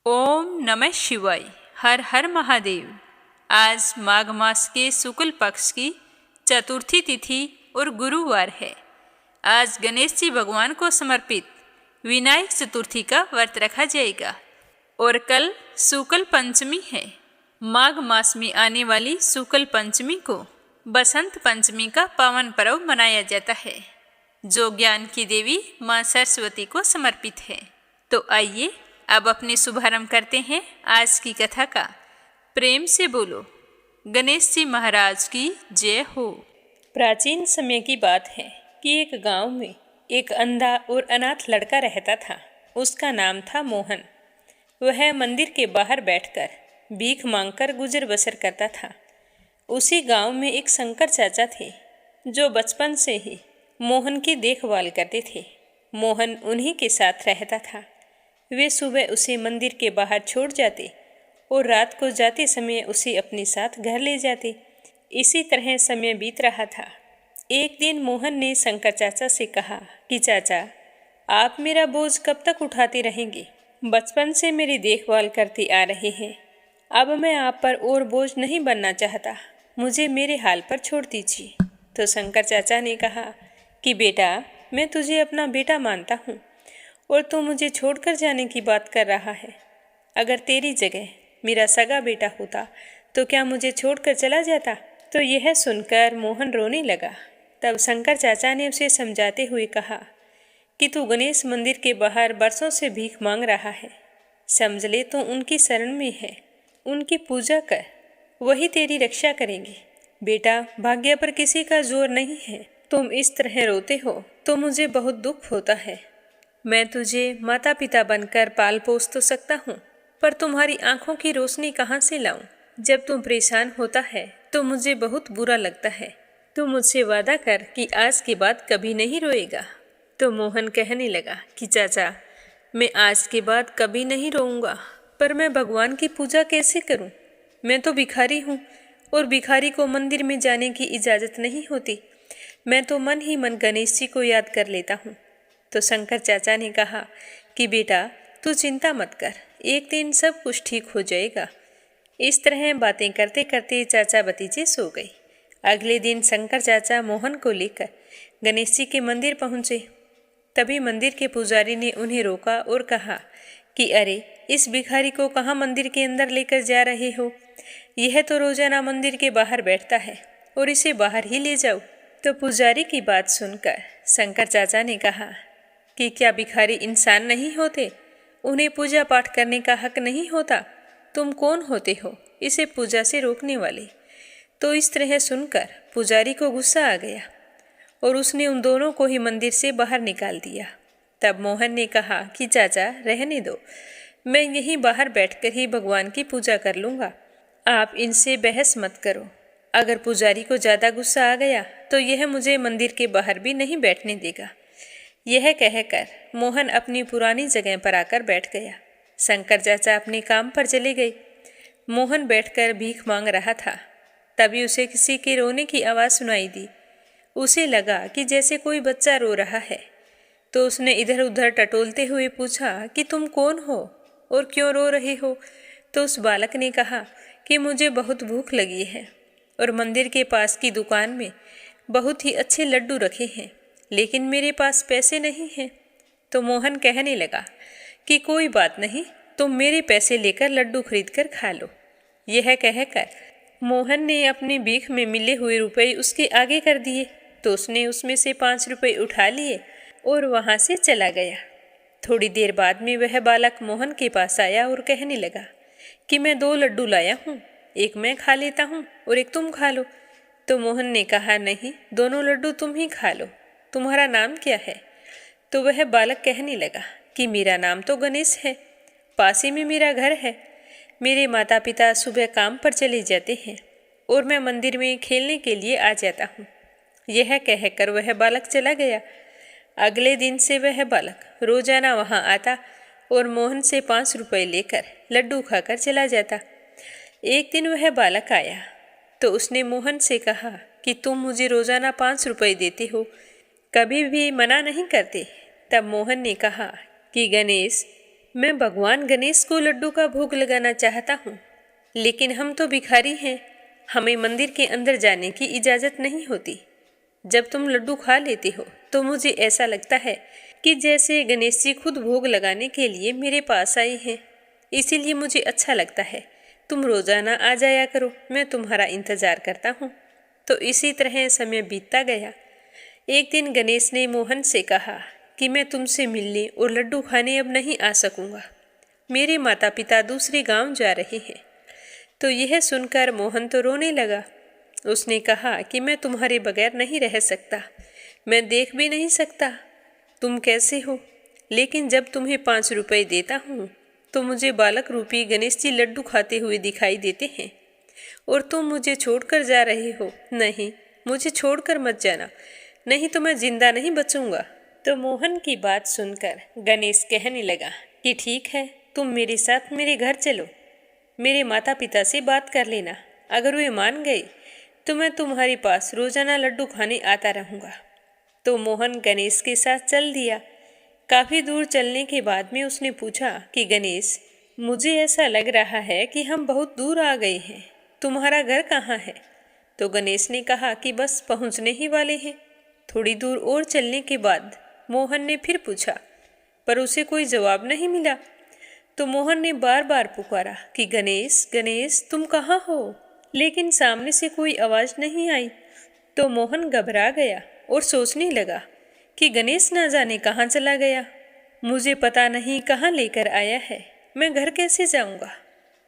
ओम नमः शिवाय। हर हर महादेव। आज माघ मास के शुक्ल पक्ष की चतुर्थी तिथि और गुरुवार है। आज गणेश जी भगवान को समर्पित विनायक चतुर्थी का व्रत रखा जाएगा और कल शुक्ल पंचमी है। माघ मास में आने वाली शुक्ल पंचमी को बसंत पंचमी का पावन पर्व मनाया जाता है, जो ज्ञान की देवी माँ सरस्वती को समर्पित है। तो आइए अब अपने शुभारंभ करते हैं आज की कथा का। प्रेम से बोलो गणेश जी महाराज की जय हो। प्राचीन समय की बात है कि एक गांव में एक अंधा और अनाथ लड़का रहता था। उसका नाम था मोहन। वह मंदिर के बाहर बैठकर भीख मांगकर गुजर बसर करता था। उसी गांव में एक शंकर चाचा थे, जो बचपन से ही मोहन की देखभाल करते थे। मोहन उन्हीं के साथ रहता था। वे सुबह उसे मंदिर के बाहर छोड़ जाते और रात को जाते समय उसे अपने साथ घर ले जाते। इसी तरह समय बीत रहा था। एक दिन मोहन ने शंकर चाचा से कहा कि चाचा, आप मेरा बोझ कब तक उठाते रहेंगे? बचपन से मेरी देखभाल करते आ रहे हैं। अब मैं आप पर और बोझ नहीं बनना चाहता। मुझे मेरे हाल पर छोड़ दीजिए। तो शंकर चाचा ने कहा कि बेटा, मैं तुझे अपना बेटा मानता हूँ और तू मुझे छोड़कर जाने की बात कर रहा है। अगर तेरी जगह मेरा सगा बेटा होता तो क्या मुझे छोड़कर चला जाता? तो यह सुनकर मोहन रोने लगा। तब शंकर चाचा ने उसे समझाते हुए कहा कि तू गणेश मंदिर के बाहर बरसों से भीख मांग रहा है। समझ ले, तू उनकी शरण में है। उनकी पूजा कर, वही तेरी रक्षा करेंगे। बेटा, भाग्य पर किसी का जोर नहीं है। तुम इस तरह रोते हो तो मुझे बहुत दुख होता है। मैं तुझे माता पिता बनकर पाल पोस तो सकता हूँ, पर तुम्हारी आंखों की रोशनी कहाँ से लाऊं? जब तुम परेशान होता है तो मुझे बहुत बुरा लगता है। तू मुझसे वादा कर कि आज के बाद कभी नहीं रोएगा। तो मोहन कहने लगा कि चाचा, मैं आज के बाद कभी नहीं रोऊंगा, पर मैं भगवान की पूजा कैसे करूं? मैं तो भिखारी हूँ और भिखारी को मंदिर में जाने की इजाज़त नहीं होती। मैं तो मन ही मन गणेश जी को याद कर लेता हूँ। तो शंकर चाचा ने कहा कि बेटा, तू चिंता मत कर, एक दिन सब कुछ ठीक हो जाएगा। इस तरह बातें करते करते चाचा भतीजे सो गए। अगले दिन शंकर चाचा मोहन को लेकर गणेश जी के मंदिर पहुँचे। तभी मंदिर के पुजारी ने उन्हें रोका और कहा कि अरे, इस भिखारी को कहाँ मंदिर के अंदर लेकर जा रहे हो? यह तो रोजाना मंदिर के बाहर बैठता है और इसे बाहर ही ले जाओ। तो पुजारी की बात सुनकर शंकर चाचा ने कहा कि क्या भिखारी इंसान नहीं होते? उन्हें पूजा पाठ करने का हक नहीं होता? तुम कौन होते हो इसे पूजा से रोकने वाले? तो इस तरह सुनकर पुजारी को गुस्सा आ गया और उसने उन दोनों को ही मंदिर से बाहर निकाल दिया। तब मोहन ने कहा कि चाचा, रहने दो, मैं यहीं बाहर बैठकर ही भगवान की पूजा कर लूँगा। आप इनसे बहस मत करो। अगर पुजारी को ज़्यादा गुस्सा आ गया तो यह मुझे मंदिर के बाहर भी नहीं बैठने देगा। यह कहकर मोहन अपनी पुरानी जगह पर आकर बैठ गया। शंकर चाचा अपने काम पर चले गए। मोहन बैठकर भीख मांग रहा था। तभी उसे किसी के रोने की आवाज़ सुनाई दी। उसे लगा कि जैसे कोई बच्चा रो रहा है। तो उसने इधर उधर टटोलते हुए पूछा कि तुम कौन हो और क्यों रो रहे हो? तो उस बालक ने कहा कि मुझे बहुत भूख लगी है और मंदिर के पास की दुकान में बहुत ही अच्छे लड्डू रखे हैं, लेकिन मेरे पास पैसे नहीं हैं। तो मोहन कहने लगा कि कोई बात नहीं, तुम मेरे पैसे लेकर लड्डू खरीद कर खा लो। यह कहकर मोहन ने अपनी भीख में मिले हुए रुपए उसके आगे कर दिए। तो उसने उसमें से 5 रुपए उठा लिए और वहाँ से चला गया। थोड़ी देर बाद में वह बालक मोहन के पास आया और कहने लगा कि मैं 2 लड्डू लाया हूँ, एक मैं खा लेता हूँ और एक तुम खा लो। तो मोहन ने कहा, नहीं, दोनों लड्डू तुम ही खा लो। तुम्हारा नाम क्या है? तो वह बालक कहने लगा कि मेरा नाम तो गणेश है, पास ही में मेरा घर है। मेरे माता पिता सुबह काम पर चले जाते हैं और मैं मंदिर में खेलने के लिए आ जाता हूँ। यह कहकर वह बालक चला गया। अगले दिन से वह बालक रोजाना वहाँ आता और मोहन से 5 रुपए लेकर लड्डू खाकर चला जाता। एक दिन वह बालक आया तो उसने मोहन से कहा कि तुम मुझे रोजाना 5 रुपए देते हो, कभी भी मना नहीं करते। तब मोहन ने कहा कि गणेश, मैं भगवान गणेश को लड्डू का भोग लगाना चाहता हूँ, लेकिन हम तो भिखारी हैं, हमें मंदिर के अंदर जाने की इजाज़त नहीं होती। जब तुम लड्डू खा लेते हो तो मुझे ऐसा लगता है कि जैसे गणेश जी खुद भोग लगाने के लिए मेरे पास आए हैं। इसीलिए मुझे अच्छा लगता है, तुम रोज़ाना आ जाया करो, मैं तुम्हारा इंतज़ार करता हूँ। तो इसी तरह समय बीतता गया। एक दिन गणेश ने मोहन से कहा कि मैं तुमसे मिलने और लड्डू खाने अब नहीं आ सकूँगा, मेरे माता पिता दूसरे गांव जा रहे हैं। तो यह सुनकर मोहन तो रोने लगा। उसने कहा कि मैं तुम्हारे बगैर नहीं रह सकता, मैं देख भी नहीं सकता तुम कैसे हो, लेकिन जब तुम्हें 5 रुपए देता हूँ तो मुझे बालक रूपी गणेश जी लड्डू खाते हुए दिखाई देते हैं, और तुम मुझे छोड़कर जा रहे हो। नहीं, मुझे छोड़कर मत जाना, नहीं तो मैं जिंदा नहीं बचूंगा। तो मोहन की बात सुनकर गणेश कहने लगा कि ठीक है, तुम मेरे साथ मेरे घर चलो, मेरे माता पिता से बात कर लेना, अगर वे मान गए तो मैं तुम्हारे पास रोजाना लड्डू खाने आता रहूँगा। तो मोहन गणेश के साथ चल दिया। काफ़ी दूर चलने के बाद में उसने पूछा कि गणेश, मुझे ऐसा लग रहा है कि हम बहुत दूर आ गए हैं, तुम्हारा घर कहाँ है? तो गणेश ने कहा कि बस पहुँचने ही वाले हैं। थोड़ी दूर और चलने के बाद मोहन ने फिर पूछा, पर उसे कोई जवाब नहीं मिला। तो मोहन ने बार बार पुकारा कि गणेश गणेश तुम कहाँ हो, लेकिन सामने से कोई आवाज़ नहीं आई। तो मोहन घबरा गया और सोचने लगा कि गणेश ना जाने कहाँ चला गया, मुझे पता नहीं कहाँ लेकर आया है, मैं घर कैसे जाऊँगा,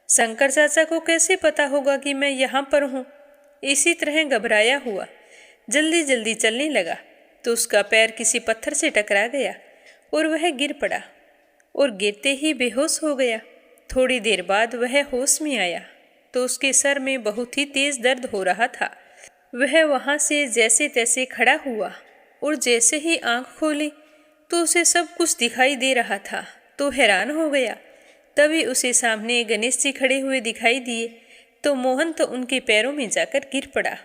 शंकर चाचा को कैसे पता होगा कि मैं यहाँ पर हूँ। इसी तरह घबराया हुआ जल्दी जल्दी चलने लगा तो उसका पैर किसी पत्थर से टकरा गया और वह गिर पड़ा और गिरते ही बेहोश हो गया। थोड़ी देर बाद वह होश में आया तो उसके सर में बहुत ही तेज दर्द हो रहा था। वह वहाँ से जैसे तैसे खड़ा हुआ और जैसे ही आंख खोली तो उसे सब कुछ दिखाई दे रहा था, तो हैरान हो गया। तभी उसे सामने गणेश जी खड़े हुए दिखाई दिए तो मोहन तो उनके पैरों में जाकर गिर पड़ा।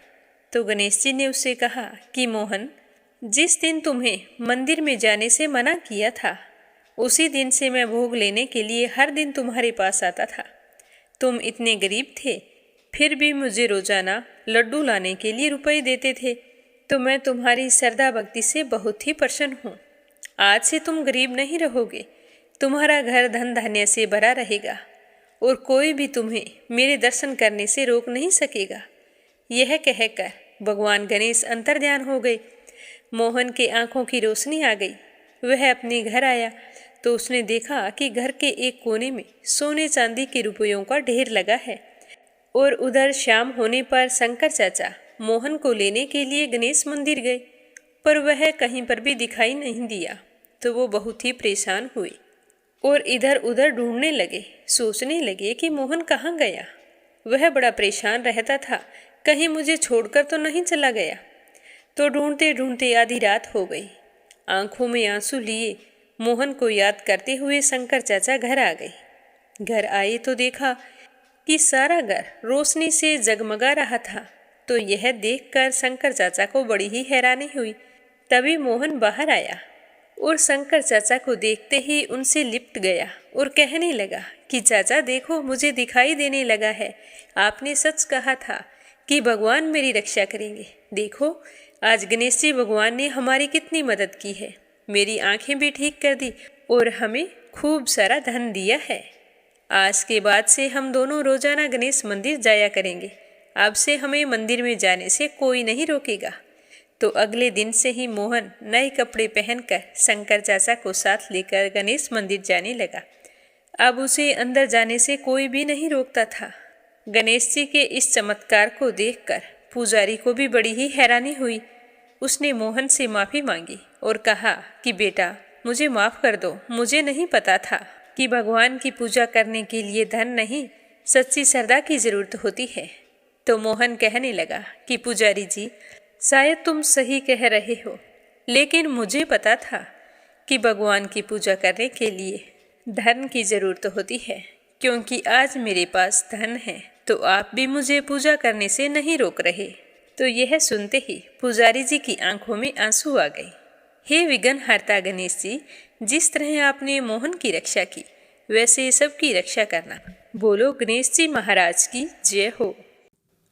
तो गणेश जी ने उससे कहा कि मोहन, जिस दिन तुम्हें मंदिर में जाने से मना किया था उसी दिन से मैं भोग लेने के लिए हर दिन तुम्हारे पास आता था। तुम इतने गरीब थे फिर भी मुझे रोजाना लड्डू लाने के लिए रुपए देते थे, तो मैं तुम्हारी श्रद्धा भक्ति से बहुत ही प्रसन्न हूँ। आज से तुम गरीब नहीं रहोगे, तुम्हारा घर धन धान्य से भरा रहेगा और कोई भी तुम्हें मेरे दर्शन करने से रोक नहीं सकेगा। यह कहकर भगवान गणेश अंतर्ध्यान हो गए। मोहन के आंखों की रोशनी आ गई। वह अपने घर आया तो उसने देखा कि घर के एक कोने में सोने चांदी के रुपयों का ढेर लगा है और उधर शाम होने पर शंकर चाचा मोहन को लेने के लिए गणेश मंदिर गए, पर वह कहीं पर भी दिखाई नहीं दिया। तो वो बहुत ही परेशान हुए और इधर उधर ढूंढने लगे, सोचने लगे कि मोहन कहाँ गया। वह बड़ा परेशान रहता था, कहीं मुझे छोड़कर तो नहीं चला गया। तो ढूंढते ढूंढते आधी रात हो गई। आंखों में आंसू लिए मोहन को याद करते हुए शंकर चाचा घर आ गए। घर आए तो देखा कि सारा घर रोशनी से जगमगा रहा था। तो यह देखकर शंकर चाचा को बड़ी ही हैरानी हुई। तभी मोहन बाहर आया और शंकर चाचा को देखते ही उनसे लिपट गया और कहने लगा कि चाचा देखो, मुझे दिखाई देने लगा है, आपने सच कहा था कि भगवान मेरी रक्षा करेंगे। देखो आज गणेश जी भगवान ने हमारी कितनी मदद की है, मेरी आंखें भी ठीक कर दी और हमें खूब सारा धन दिया है। आज के बाद से हम दोनों रोजाना गणेश मंदिर जाया करेंगे, अब से हमें मंदिर में जाने से कोई नहीं रोकेगा। तो अगले दिन से ही मोहन नए कपड़े पहनकर शंकर चाचा को साथ लेकर गणेश मंदिर जाने लगा। अब उसे अंदर जाने से कोई भी नहीं रोकता था। गणेश जी के इस चमत्कार को देखकर पुजारी को भी बड़ी ही हैरानी हुई। उसने मोहन से माफ़ी मांगी और कहा कि बेटा मुझे माफ़ कर दो, मुझे नहीं पता था कि भगवान की पूजा करने के लिए धन नहीं, सच्ची श्रद्धा की ज़रूरत होती है। तो मोहन कहने लगा कि पुजारी जी, शायद तुम सही कह रहे हो, लेकिन मुझे पता था कि भगवान की पूजा करने के लिए धन की ज़रूरत होती है, क्योंकि आज मेरे पास धन है तो आप भी मुझे पूजा करने से नहीं रोक रहे। तो यह सुनते ही पुजारी जी की आंखों में आंसू आ गए। हे विघ्नहर्ता गणेश जी, जिस तरह आपने मोहन की रक्षा की, वैसे सबकी रक्षा करना। बोलो गणेश जी महाराज की जय हो।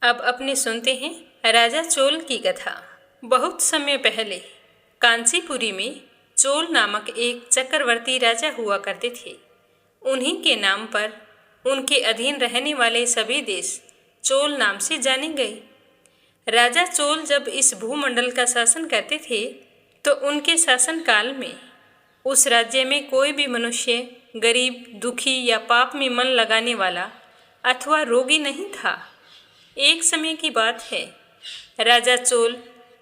अब अपने सुनते हैं राजा चोल की कथा। बहुत समय पहले कांचीपुरी में चोल नामक एक चक्रवर्ती राजा हुआ करते थे। उन्हीं के नाम पर उनके अधीन रहने वाले सभी देश चोल नाम से जाने गए। राजा चोल जब इस भूमंडल का शासन करते थे तो उनके शासन काल में उस राज्य में कोई भी मनुष्य गरीब, दुखी या पाप में मन लगाने वाला अथवा रोगी नहीं था। एक समय की बात है, राजा चोल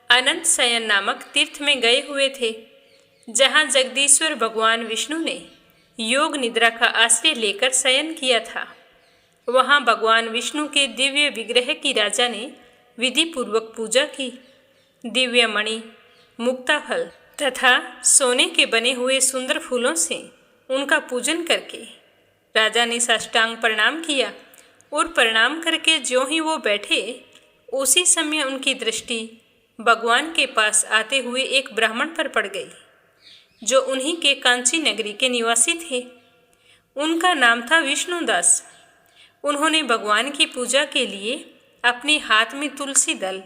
अनंत शयन नामक तीर्थ में गए हुए थे, जहाँ जगदीश्वर भगवान विष्णु ने योग निद्रा का आश्रय लेकर शयन किया था। वहाँ भगवान विष्णु के दिव्य विग्रह की राजा ने विधि पूर्वक पूजा की। दिव्य मणि, मुक्ताफल तथा सोने के बने हुए सुंदर फूलों से उनका पूजन करके राजा ने साष्टांग प्रणाम किया और प्रणाम करके ज्यों ही वो बैठे, उसी समय उनकी दृष्टि भगवान के पास आते हुए एक ब्राह्मण पर पड़ गई, जो उन्हीं के कांची नगरी के निवासी थे। उनका नाम था विष्णुदास। उन्होंने भगवान की पूजा के लिए अपने हाथ में तुलसी दल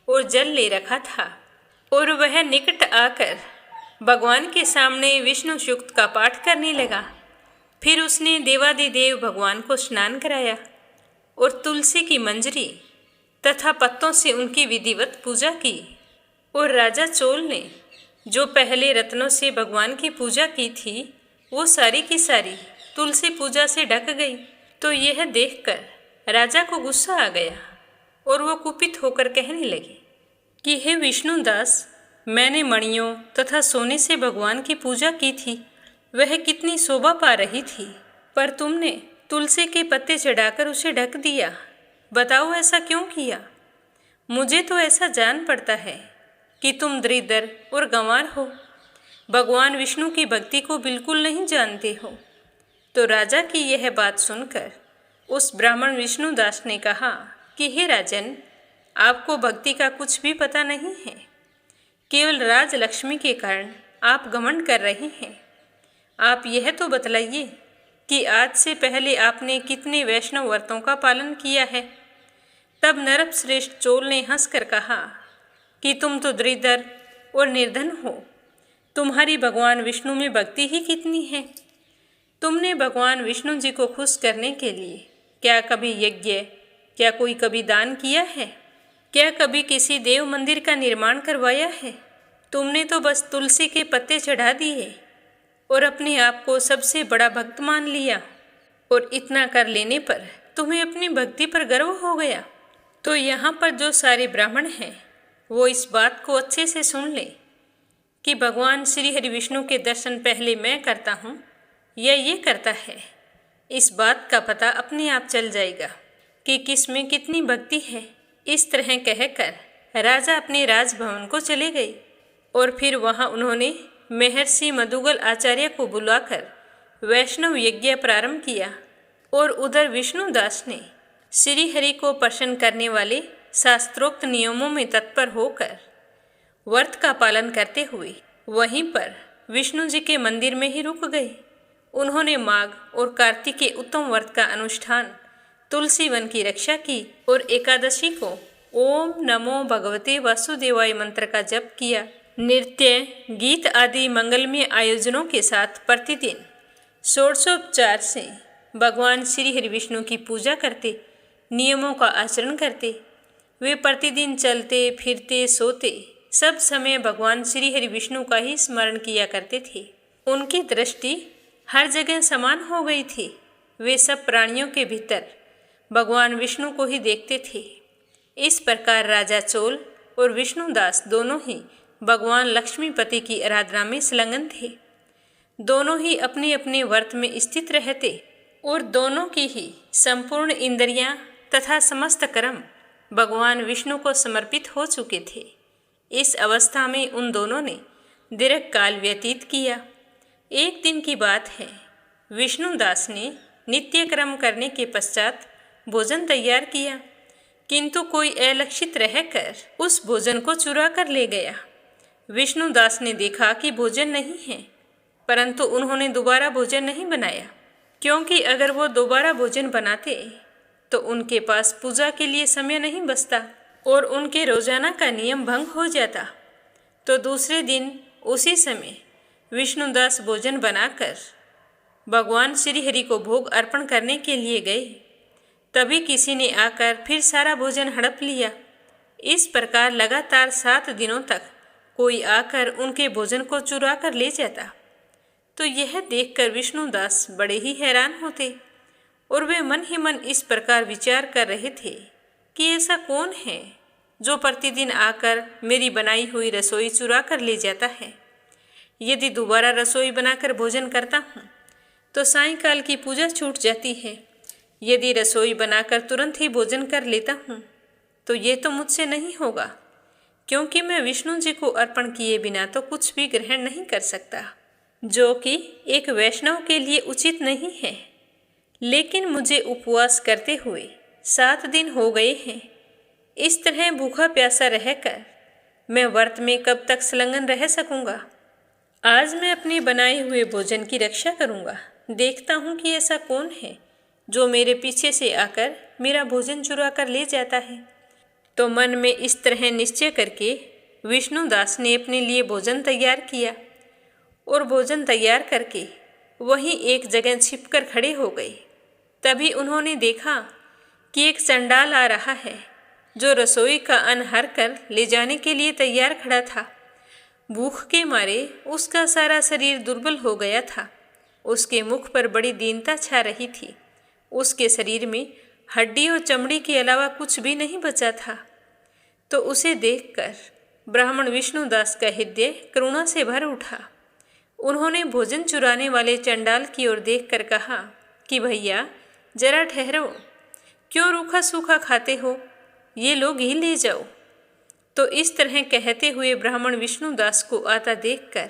और जल ले रखा था और वह निकट आकर भगवान के सामने विष्णु सूक्त का पाठ करने लगा। फिर उसने देवादिदेव भगवान को स्नान कराया और तुलसी की मंजरी तथा पत्तों से उनकी विधिवत पूजा की। और राजा चोल ने जो पहले रत्नों से भगवान की पूजा की थी, वो सारी की सारी तुलसी पूजा से ढक गई। तो यह देखकर राजा को गुस्सा आ गया और वो कुपित होकर कहने लगे कि हे विष्णुदास, मैंने मणियों तथा सोने से भगवान की पूजा की थी, वह कितनी शोभा पा रही थी, पर तुमने तुलसी के पत्ते चढ़ाकर उसे ढक दिया। बताओ ऐसा क्यों किया? मुझे तो ऐसा जान पड़ता है कि तुम दरिद्र और गंवार हो, भगवान विष्णु की भक्ति को बिल्कुल नहीं जानते हो। तो राजा की यह बात सुनकर उस ब्राह्मण विष्णुदास ने कहा कि हे राजन, आपको भक्ति का कुछ भी पता नहीं है। केवल राजलक्ष्मी के कारण आप घमंड कर रहे हैं। आप यह तो बतलाइए कि आज से पहले आपने कितने वैष्णव व्रतों का पालन किया है। तब नरपश्रेष्ठ चोल ने हंसकर कहा कि तुम तो दरिद्र और निर्धन हो, तुम्हारी भगवान विष्णु में भक्ति ही कितनी है। तुमने भगवान विष्णु जी को खुश करने के लिए क्या कभी यज्ञ, क्या कोई कभी दान किया है? क्या कभी किसी देव मंदिर का निर्माण करवाया है? तुमने तो बस तुलसी के पत्ते चढ़ा दिए और अपने आप को सबसे बड़ा भक्त मान लिया, और इतना कर लेने पर तुम्हें अपनी भक्ति पर गर्व हो गया। तो यहाँ पर जो सारे ब्राह्मण हैं, वो इस बात को अच्छे से सुन ले कि भगवान श्री हरि विष्णु के दर्शन पहले मैं करता हूँ या ये करता है। इस बात का पता अपने आप चल जाएगा कि किस में कितनी भक्ति है। इस तरह कहकर राजा अपने राजभवन को चले गए और फिर वहाँ उन्होंने महर्षि मधुगल आचार्य को बुलाकर वैष्णव यज्ञ प्रारंभ किया। और उधर विष्णुदास ने श्री हरि को प्रसन्न करने वाले शास्त्रोक्त नियमों में तत्पर होकर व्रत का पालन करते हुए वहीं पर विष्णु जी के मंदिर में ही रुक गए। उन्होंने माघ और कार्तिक के उत्तम व्रत का अनुष्ठान, तुलसी वन की रक्षा की और एकादशी को ओम नमो भगवते वासुदेवाय मंत्र का जप किया। नृत्य, गीत आदि मंगलमय आयोजनों के साथ प्रतिदिन षोडशोपचार से भगवान श्री हरि विष्णु की पूजा करते, नियमों का आचरण करते। वे प्रतिदिन चलते फिरते सोते सब समय भगवान श्री हरि विष्णु का ही स्मरण किया करते थे। उनकी दृष्टि हर जगह समान हो गई थी। वे सब प्राणियों के भीतर भगवान विष्णु को ही देखते थे। इस प्रकार राजा चोल और विष्णुदास दोनों ही भगवान लक्ष्मीपति की आराधना में संलग्न थे। दोनों ही अपने अपने व्रत में स्थित रहते और दोनों की ही संपूर्ण इंद्रियां तथा समस्त कर्म भगवान विष्णु को समर्पित हो चुके थे। इस अवस्था में उन दोनों ने दीर्घ काल व्यतीत किया। एक दिन की बात है, विष्णुदास ने नित्य कर्म करने के पश्चात भोजन तैयार किया, किंतु कोई अलक्षित रहकर उस भोजन को चुरा कर ले गया। विष्णुदास ने देखा कि भोजन नहीं है, परंतु उन्होंने दोबारा भोजन नहीं बनाया। क्योंकि अगर वो दोबारा भोजन बनाते तो उनके पास पूजा के लिए समय नहीं बचता और उनके रोजाना का नियम भंग हो जाता। तो दूसरे दिन उसी समय विष्णुदास भोजन बनाकर भगवान श्री हरि को भोग अर्पण करने के लिए गए। तभी किसी ने आकर फिर सारा भोजन हड़प लिया। इस प्रकार लगातार 7 दिनों तक कोई आकर उनके भोजन को चुरा कर ले जाता। तो यह देखकर विष्णुदास बड़े ही हैरान होते और वे मन ही मन इस प्रकार विचार कर रहे थे कि ऐसा कौन है जो प्रतिदिन आकर मेरी बनाई हुई रसोई चुरा कर ले जाता है। यदि दोबारा रसोई बनाकर भोजन करता हूँ तो सायंकाल की पूजा छूट जाती है। यदि रसोई बनाकर तुरंत ही भोजन कर लेता हूँ तो ये तो मुझसे नहीं होगा, क्योंकि मैं विष्णु जी को अर्पण किए बिना तो कुछ भी ग्रहण नहीं कर सकता, जो कि एक वैष्णव के लिए उचित नहीं है। लेकिन मुझे उपवास करते हुए 7 दिन हो गए हैं। इस तरह भूखा प्यासा रहकर मैं व्रत में कब तक संलग्न रह सकूंगा। आज मैं अपने बनाए हुए भोजन की रक्षा करूंगा। देखता हूं कि ऐसा कौन है जो मेरे पीछे से आकर मेरा भोजन चुरा कर ले जाता है। तो मन में इस तरह निश्चय करके विष्णुदास ने अपने लिए भोजन तैयार किया और भोजन तैयार करके वहीं एक जगह छिपकर खड़े हो गए। तभी उन्होंने देखा कि एक चंडाल आ रहा है जो रसोई का अन्न हर कर ले जाने के लिए तैयार खड़ा था। भूख के मारे उसका सारा शरीर दुर्बल हो गया था। उसके मुख पर बड़ी दीनता छा रही थी। उसके शरीर में हड्डी और चमड़ी के अलावा कुछ भी नहीं बचा था। तो उसे देखकर ब्राह्मण विष्णुदास का हृदय करुणा से भर उठा। उन्होंने भोजन चुराने वाले चंडाल की ओर देखकर कहा कि भैया जरा ठहरो, क्यों रूखा सूखा खाते हो, ये लो घी ले जाओ। तो इस तरह कहते हुए ब्राह्मण विष्णुदास को आता देखकर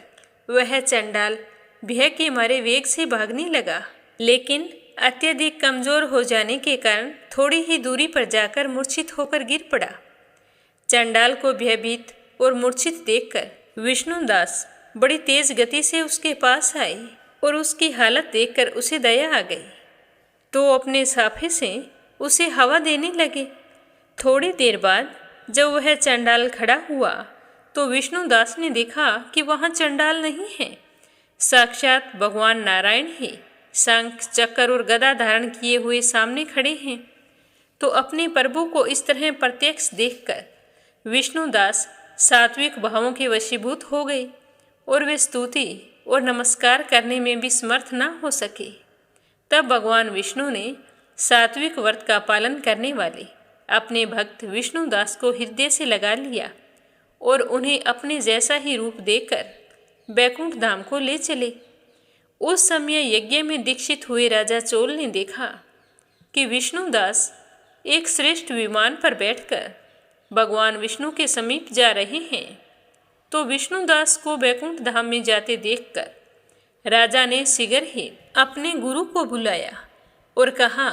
वह चंडाल भय के मारे वेग से भागने लगा, लेकिन अत्यधिक कमजोर हो जाने के कारण थोड़ी ही दूरी पर जाकर मूर्छित होकर गिर पड़ा। चंडाल को भयभीत और मूर्छित देखकर विष्णुदास बड़ी तेज गति से उसके पास आए और उसकी हालत देखकर उसे दया आ गई। तो अपने साफे से उसे हवा देने लगे। थोड़ी देर बाद जब वह चंडाल खड़ा हुआ तो विष्णुदास ने देखा कि वहाँ चंडाल नहीं है, साक्षात भगवान नारायण ही शंख चक्र और गदा धारण किए हुए सामने खड़े हैं। तो अपने प्रभु को इस तरह प्रत्यक्ष देखकर विष्णुदास सात्विक भावों के वशीभूत हो गए और वे स्तुति और नमस्कार करने में भी समर्थ न हो सके। तब भगवान विष्णु ने सात्विक व्रत का पालन करने वाले अपने भक्त विष्णुदास को हृदय से लगा लिया और उन्हें अपने जैसा ही रूप देकर बैकुंठ धाम को ले चले। उस समय यज्ञ में दीक्षित हुए राजा चोल ने देखा कि विष्णुदास एक श्रेष्ठ विमान पर बैठकर भगवान विष्णु के समीप जा रहे हैं। तो विष्णुदास को बैकुंठ धाम में जाते देखकर राजा ने शीघ्र ही अपने गुरु को बुलाया और कहा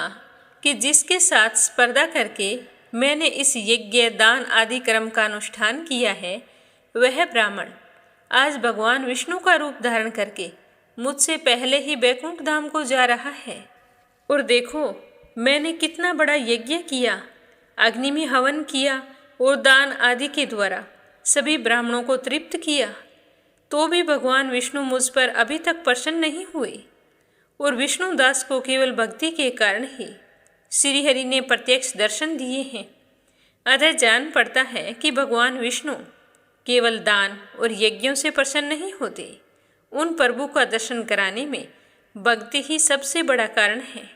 कि जिसके साथ स्पर्धा करके मैंने इस यज्ञ दान आदि कर्म का अनुष्ठान किया है, वह ब्राह्मण आज भगवान विष्णु का रूप धारण करके मुझसे पहले ही बैकुंठ धाम को जा रहा है। और देखो मैंने कितना बड़ा यज्ञ किया, अग्नि में हवन किया और दान आदि के द्वारा सभी ब्राह्मणों को तृप्त किया, तो भी भगवान विष्णु मुझ पर अभी तक प्रसन्न नहीं हुए। और विष्णुदास को केवल भक्ति के कारण ही श्रीहरि ने प्रत्यक्ष दर्शन दिए हैं। अतः जान पड़ता है कि भगवान विष्णु केवल दान और यज्ञों से प्रसन्न नहीं होते, उन प्रभु का दर्शन कराने में भक्ति ही सबसे बड़ा कारण है।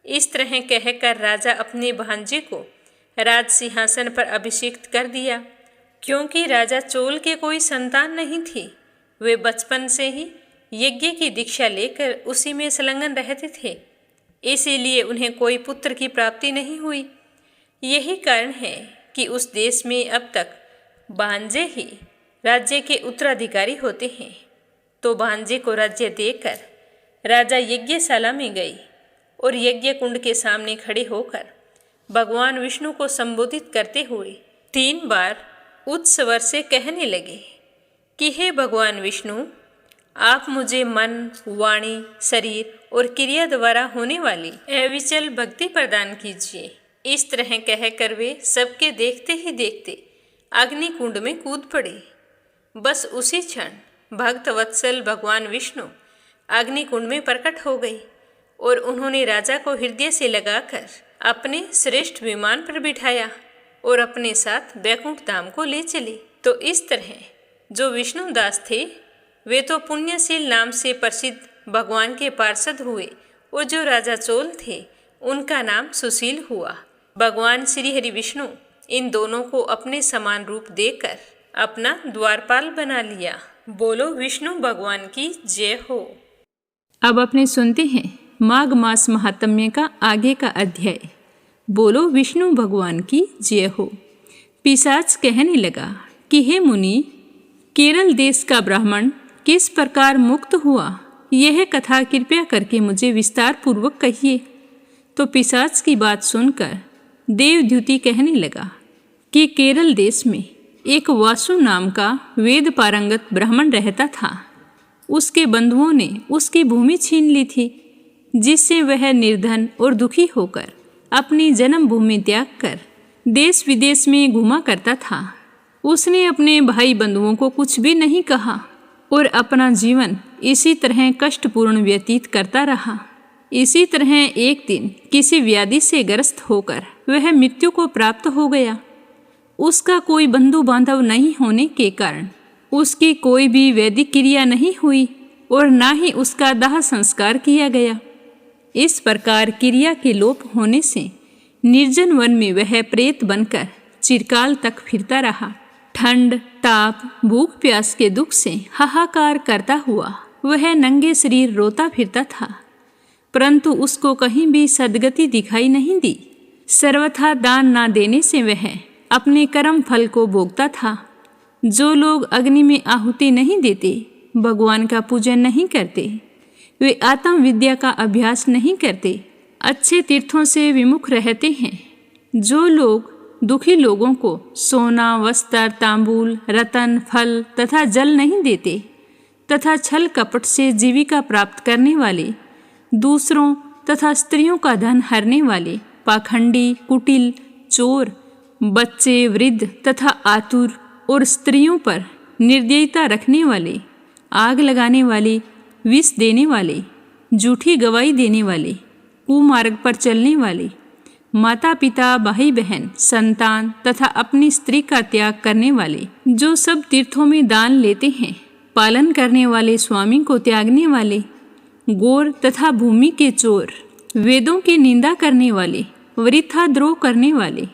इस तरह कहकर राजा अपने भांजे को राज सिंहासन पर अभिषिक्त कर दिया। क्योंकि राजा चोल के कोई संतान नहीं थी, वे बचपन से ही यज्ञ की दीक्षा लेकर उसी में संलग्न रहते थे, इसीलिए उन्हें कोई पुत्र की प्राप्ति नहीं हुई। यही कारण है कि उस देश में अब तक भांजे ही राज्य के उत्तराधिकारी होते हैं। तो भांजे को राज्य देकर राजा यज्ञशाला में गई और यज्ञ कुंड के सामने खड़े होकर भगवान विष्णु को संबोधित करते हुए 3 बार उच्च स्वर से कहने लगे कि हे भगवान विष्णु, आप मुझे मन, वाणी, शरीर और क्रिया द्वारा होने वाली अविचल भक्ति प्रदान कीजिए। इस तरह कहकर वे सबके देखते ही देखते अग्नि कुंड में कूद पड़े। बस उसी क्षण भक्त वत्सल भगवान विष्णु अग्नि कुंड में प्रकट हो गए और उन्होंने राजा को हृदय से लगाकर अपने श्रेष्ठ विमान पर बिठाया और अपने साथ बैकुंठ धाम को ले चले। तो इस तरह जो विष्णुदास थे वे तो पुण्यशील नाम से प्रसिद्ध भगवान के पार्षद हुए और जो राजा चोल थे उनका नाम सुशील हुआ। भगवान श्री हरि विष्णु इन दोनों को अपने समान रूप देकर अपना द्वारपाल बना लिया। बोलो विष्णु भगवान की जय हो। अब अपने सुनते हैं माघ मास महात्म्य का आगे का अध्याय। बोलो विष्णु भगवान की जय हो। पिशाच कहने लगा कि हे मुनि, केरल देश का ब्राह्मण किस प्रकार मुक्त हुआ, यह कथा कृपया करके मुझे विस्तार पूर्वक कहिए। तो पिशाच की बात सुनकर देवद्युति कहने लगा कि केरल देश में एक वासु नाम का वेद पारंगत ब्राह्मण रहता था। उसके बंधुओं ने उसकी भूमि छीन ली थी, जिससे वह निर्धन और दुखी होकर अपनी जन्मभूमि त्याग कर देश विदेश में घूमा करता था। उसने अपने भाई बंधुओं को कुछ भी नहीं कहा और अपना जीवन इसी तरह कष्टपूर्ण व्यतीत करता रहा। इसी तरह एक दिन किसी व्याधि से ग्रस्त होकर वह मृत्यु को प्राप्त हो गया। उसका कोई बंधु बांधव नहीं होने के कारण उसकी कोई भी वैदिक क्रिया नहीं हुई और ना ही उसका दाह संस्कार किया गया। इस प्रकार क्रिया के लोप होने से निर्जन वन में वह प्रेत बनकर चिरकाल तक फिरता रहा। ठंड, ताप, भूख प्यास के दुख से हाहाकार करता हुआ वह नंगे शरीर रोता फिरता था, परंतु उसको कहीं भी सद्गति दिखाई नहीं दी। सर्वथा दान ना देने से वह अपने कर्म फल को भोगता था। जो लोग अग्नि में आहुति नहीं देते, भगवान का पूजन नहीं करते, वे आत्म विद्या का अभ्यास नहीं करते, अच्छे तीर्थों से विमुख रहते हैं। जो लोग दुखी लोगों को सोना, वस्त्र, तांबूल, रतन, फल तथा जल नहीं देते तथा छल कपट से जीविका प्राप्त करने वाले, दूसरों तथा स्त्रियों का धन हरने वाले, पाखंडी, कुटिल, चोर, बच्चे, वृद्ध तथा आतुर और स्त्रियों पर निर्दयता रखने वाले, आग लगाने वाले, विष देने वाले, झूठी गवाही देने वाले, कुमार्ग पर चलने वाले, माता पिता, भाई बहन, संतान तथा अपनी स्त्री का त्याग करने वाले, जो सब तीर्थों में दान लेते हैं, पालन करने वाले, स्वामी को त्यागने वाले, गोर तथा भूमि के चोर, वेदों की निंदा करने वाले, वृथा द्रोह करने वाले,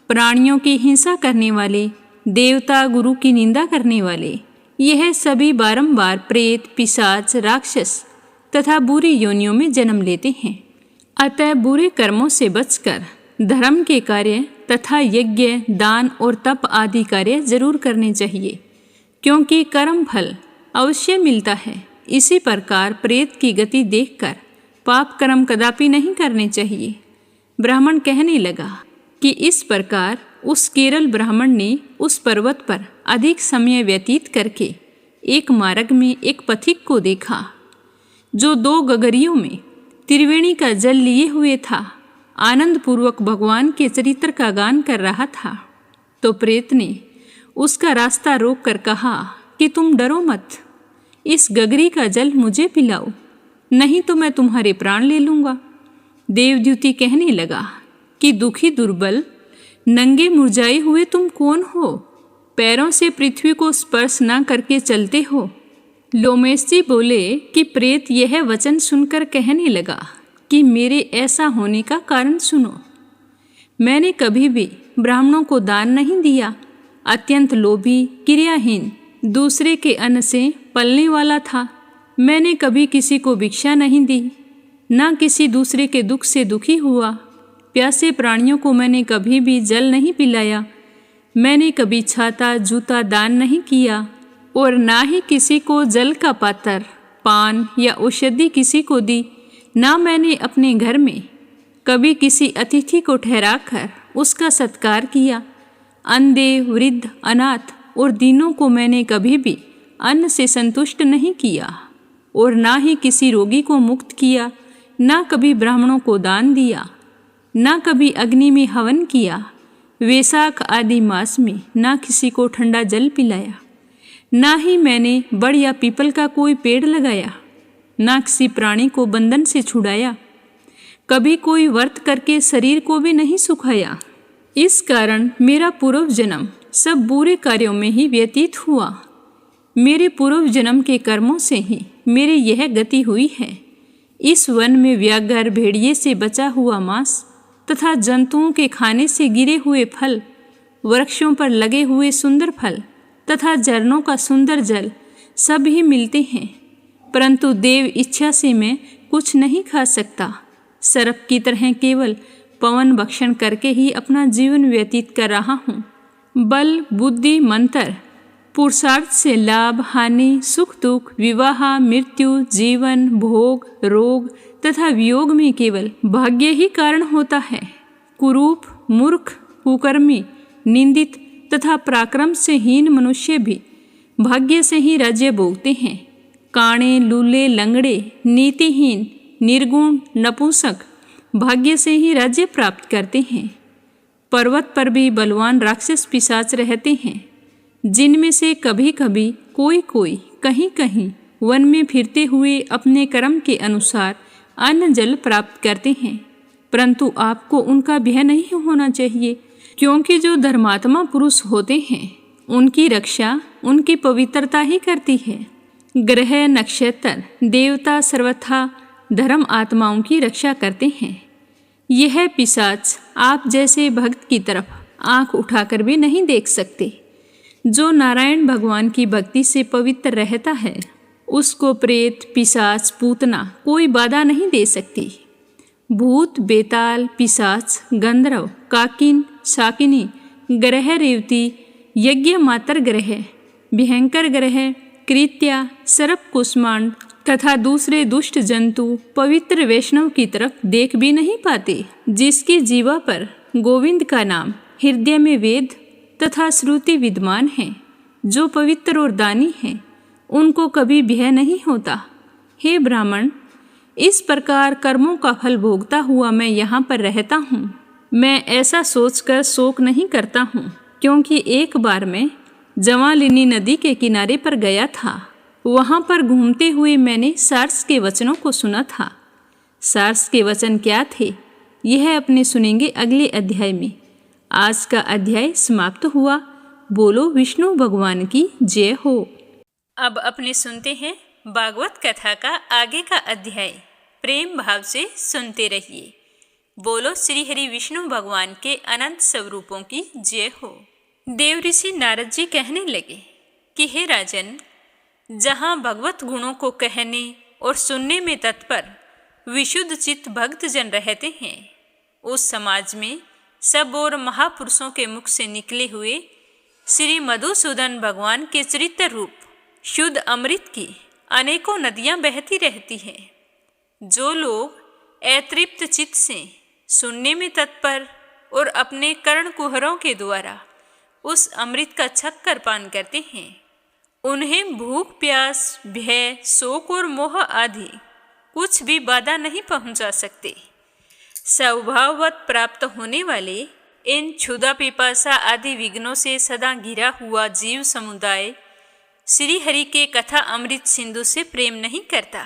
प्राणियों की हिंसा करने वाले, देवता गुरु की निंदा करने वाले, यह सभी बारंबार प्रेत, पिशाच, राक्षस तथा बुरी योनियों में जन्म लेते हैं। अतः बुरे कर्मों से बचकर धर्म के कार्य तथा यज्ञ, दान और तप आदि कार्य जरूर करने चाहिए, क्योंकि कर्म फल अवश्य मिलता है। इसी प्रकार प्रेत की गति देखकर पाप कर्म कदापि नहीं करने चाहिए। ब्राह्मण कहने लगा कि इस प्रकार उस केरल ब्राह्मण ने उस पर्वत पर अधिक समय व्यतीत करके एक मार्ग में एक पथिक को देखा, जो 2 गगरियों में त्रिवेणी का जल लिए हुए था, आनंद पूर्वक भगवान के चरित्र का गान कर रहा था। तो प्रेत ने उसका रास्ता रोक कर कहा कि तुम डरो मत, इस गगरी का जल मुझे पिलाओ, नहीं तो मैं तुम्हारे प्राण ले लूँगा। देवद्युति कहने लगा कि दुखी, दुर्बल, नंगे मुरझाए हुए तुम कौन हो? पैरों से पृथ्वी को स्पर्श न करके चलते हो। लोमेश जी बोले कि प्रेत यह वचन सुनकर कहने लगा कि मेरे ऐसा होने का कारण सुनो। मैंने कभी भी ब्राह्मणों को दान नहीं दिया, अत्यंत लोभी, क्रियाहीन, दूसरे के अन्न से पलने वाला था। मैंने कभी किसी को भिक्षा नहीं दी, न किसी दूसरे के दुख से दुखी हुआ। प्यासे प्राणियों को मैंने कभी भी जल नहीं पिलाया। मैंने कभी छाता, जूता दान नहीं किया और ना ही किसी को जल का पात्र, पान या औषधि किसी को दी। ना मैंने अपने घर में कभी किसी अतिथि को ठहराकर उसका सत्कार किया। अंधे, वृद्ध, अनाथ और दीनों को मैंने कभी भी अन्न से संतुष्ट नहीं किया और ना ही किसी रोगी को मुक्त किया। ना कभी ब्राह्मणों को दान दिया, ना कभी अग्नि में हवन किया, वैशाख आदि मास में ना किसी को ठंडा जल पिलाया, ना ही मैंने बड़ या पीपल का कोई पेड़ लगाया, ना किसी प्राणी को बंधन से छुड़ाया, कभी कोई व्रत करके शरीर को भी नहीं सुखाया। इस कारण मेरा पूर्व जन्म सब बुरे कार्यों में ही व्यतीत हुआ। मेरे पूर्व जन्म के कर्मों से ही मेरी यह गति हुई है। इस वन में व्याघ्र भेड़िए से बचा हुआ मांस तथा जंतुओं के खाने से गिरे हुए फल, वृक्षों पर लगे हुए सुंदर फल तथा झरनों का सुंदर जल सब ही मिलते हैं, परंतु देव इच्छा से मैं कुछ नहीं खा सकता। सर्प की तरह केवल पवन भक्षण करके ही अपना जीवन व्यतीत कर रहा हूँ। बल, बुद्धि, मंत्र, पुरुषार्थ से लाभ, हानि, सुख दुख, विवाह, मृत्यु, जीवन, भोग, रोग तथा वियोग में केवल भाग्य ही कारण होता है। कुरूप, मूर्ख, कुकर्मी, निंदित तथा पराक्रम से हीन मनुष्य भी भाग्य से ही राज्य भोगते हैं। काणे, लूले, लंगड़े, नीतिहीन, निर्गुण, नपुंसक भाग्य से ही राज्य प्राप्त करते हैं। पर्वत पर भी बलवान राक्षस पिशाच रहते हैं, जिनमें से कभी कभी कोई कहीं कहीं वन में फिरते हुए अपने कर्म के अनुसार अन्न जल प्राप्त करते हैं, परंतु आपको उनका भय नहीं होना चाहिए, क्योंकि जो धर्मात्मा पुरुष होते हैं उनकी रक्षा उनकी पवित्रता ही करती है। ग्रह, नक्षत्र, देवता सर्वथा धर्म आत्माओं की रक्षा करते हैं। यह पिशाच आप जैसे भक्त की तरफ आंख उठाकर भी नहीं देख सकते। जो नारायण भगवान की भक्ति से पवित्र रहता है उसको प्रेत, पिशाच, पूतना कोई बाधा नहीं दे सकती। भूत, बेताल, पिशाच, गंधर्व, काकिन, शाकिनी, ग्रह रेवती, यज्ञ मातर ग्रह, भयंकर ग्रह, कृत्या, सर्प, कुष्मांड तथा दूसरे दुष्ट जंतु पवित्र वैष्णव की तरफ देख भी नहीं पाते। जिसकी जीवा पर गोविंद का नाम, हृदय में वेद तथा श्रुति विद्यमान है, जो पवित्र और दानी हैं, उनको कभी भय नहीं होता। हे ब्राह्मण, इस प्रकार कर्मों का फल भोगता हुआ मैं यहाँ पर रहता हूँ। मैं ऐसा सोचकर शोक नहीं करता हूँ, क्योंकि एक बार मैं जवालिनी नदी के किनारे पर गया था। वहाँ पर घूमते हुए मैंने सार्स के वचनों को सुना था। सार्स के वचन क्या थे, यह अपने सुनेंगे अगले अध्याय में। आज का अध्याय समाप्त हुआ। बोलो विष्णु भगवान की जय हो। अब अपने सुनते हैं भागवत कथा का आगे का अध्याय। प्रेम भाव से सुनते रहिए। बोलो श्री हरि विष्णु भगवान के अनंत स्वरूपों की जय हो। देव ऋषि नारद जी कहने लगे कि हे राजन, जहाँ भगवत गुणों को कहने और सुनने में तत्पर विशुद्ध चित्त भक्त जन रहते हैं, उस समाज में सब और महापुरुषों के मुख से निकले हुए श्री मधुसूदन भगवान के चरित्र रूप शुद्ध अमृत की अनेकों नदियाँ बहती रहती हैं। जो लोग अतृप्त चित्त से सुनने में तत्पर और अपने कर्ण कुहरों के द्वारा उस अमृत का छक्कर पान करते हैं, उन्हें भूख, प्यास, भय, शोक और मोह आदि कुछ भी बाधा नहीं पहुंचा सकते। स्वभाववत प्राप्त होने वाले इन क्षुधा, पिपासा आदि विघ्नों से सदा घिरा हुआ जीव समुदाय श्री हरि के कथा अमृत सिंधु से प्रेम नहीं करता।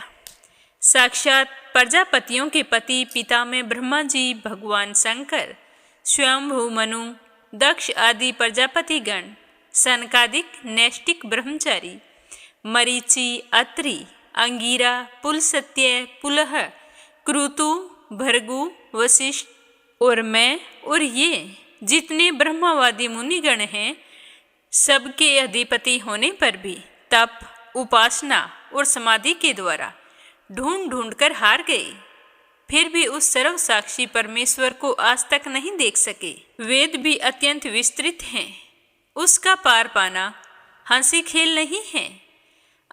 साक्षात प्रजापतियों के पति पितामह ब्रह्मा जी, भगवान शंकर, स्वयंभू मनु, दक्ष आदि प्रजापतिगण, सनकादिक नैष्टिक ब्रह्मचारी, मरीचि, अत्रि, अंगीरा, पुलस्त्य, पुलह, क्रतु, भृगु, वशिष्ठ और मैं और ये जितने ब्रह्मवादी मुनिगण हैं, सबके अधिपति होने पर भी तप, उपासना और समाधि के द्वारा ढूंढ ढूंढ कर हार गए, फिर भी उस सर्व साक्षी परमेश्वर को आज तक नहीं देख सके। वेद भी अत्यंत विस्तृत हैं, उसका पार पाना हंसी खेल नहीं है।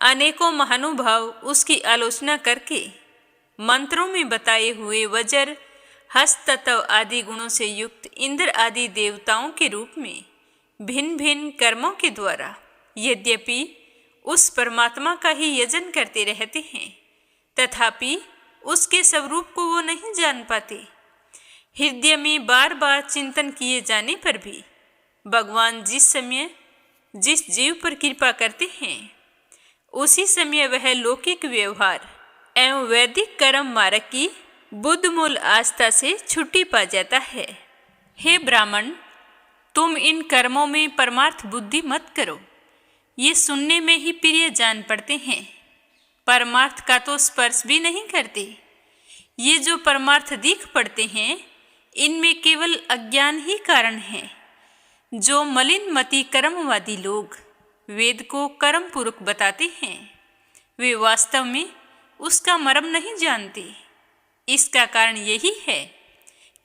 अनेकों महानुभाव उसकी आलोचना करके मंत्रों में बताए हुए वज्र, हस्त, तत्व आदि गुणों से युक्त इंद्र आदि देवताओं के रूप में भिन्न भिन्न कर्मों के द्वारा यद्यपि उस परमात्मा का ही यजन करते रहते हैं, तथापि उसके स्वरूप को वो नहीं जान पाते। हृदय में बार बार चिंतन किए जाने पर भी भगवान जिस समय जिस जीव पर कृपा करते हैं उसी समय वह लौकिक व्यवहार एवं वैदिक कर्म मार्ग की बुद्ध मूल आस्था से छुट्टी पा जाता है। हे ब्राह्मण, तुम इन कर्मों में परमार्थ बुद्धि मत करो, ये सुनने में ही प्रिय जान पड़ते हैं, परमार्थ का तो स्पर्श भी नहीं करते। ये जो परमार्थ दिख पड़ते हैं इनमें केवल अज्ञान ही कारण है। जो मलिन मति कर्मवादी लोग वेद को कर्म पूर्वक बताते हैं वे वास्तव में उसका मर्म नहीं जानते। इसका कारण यही है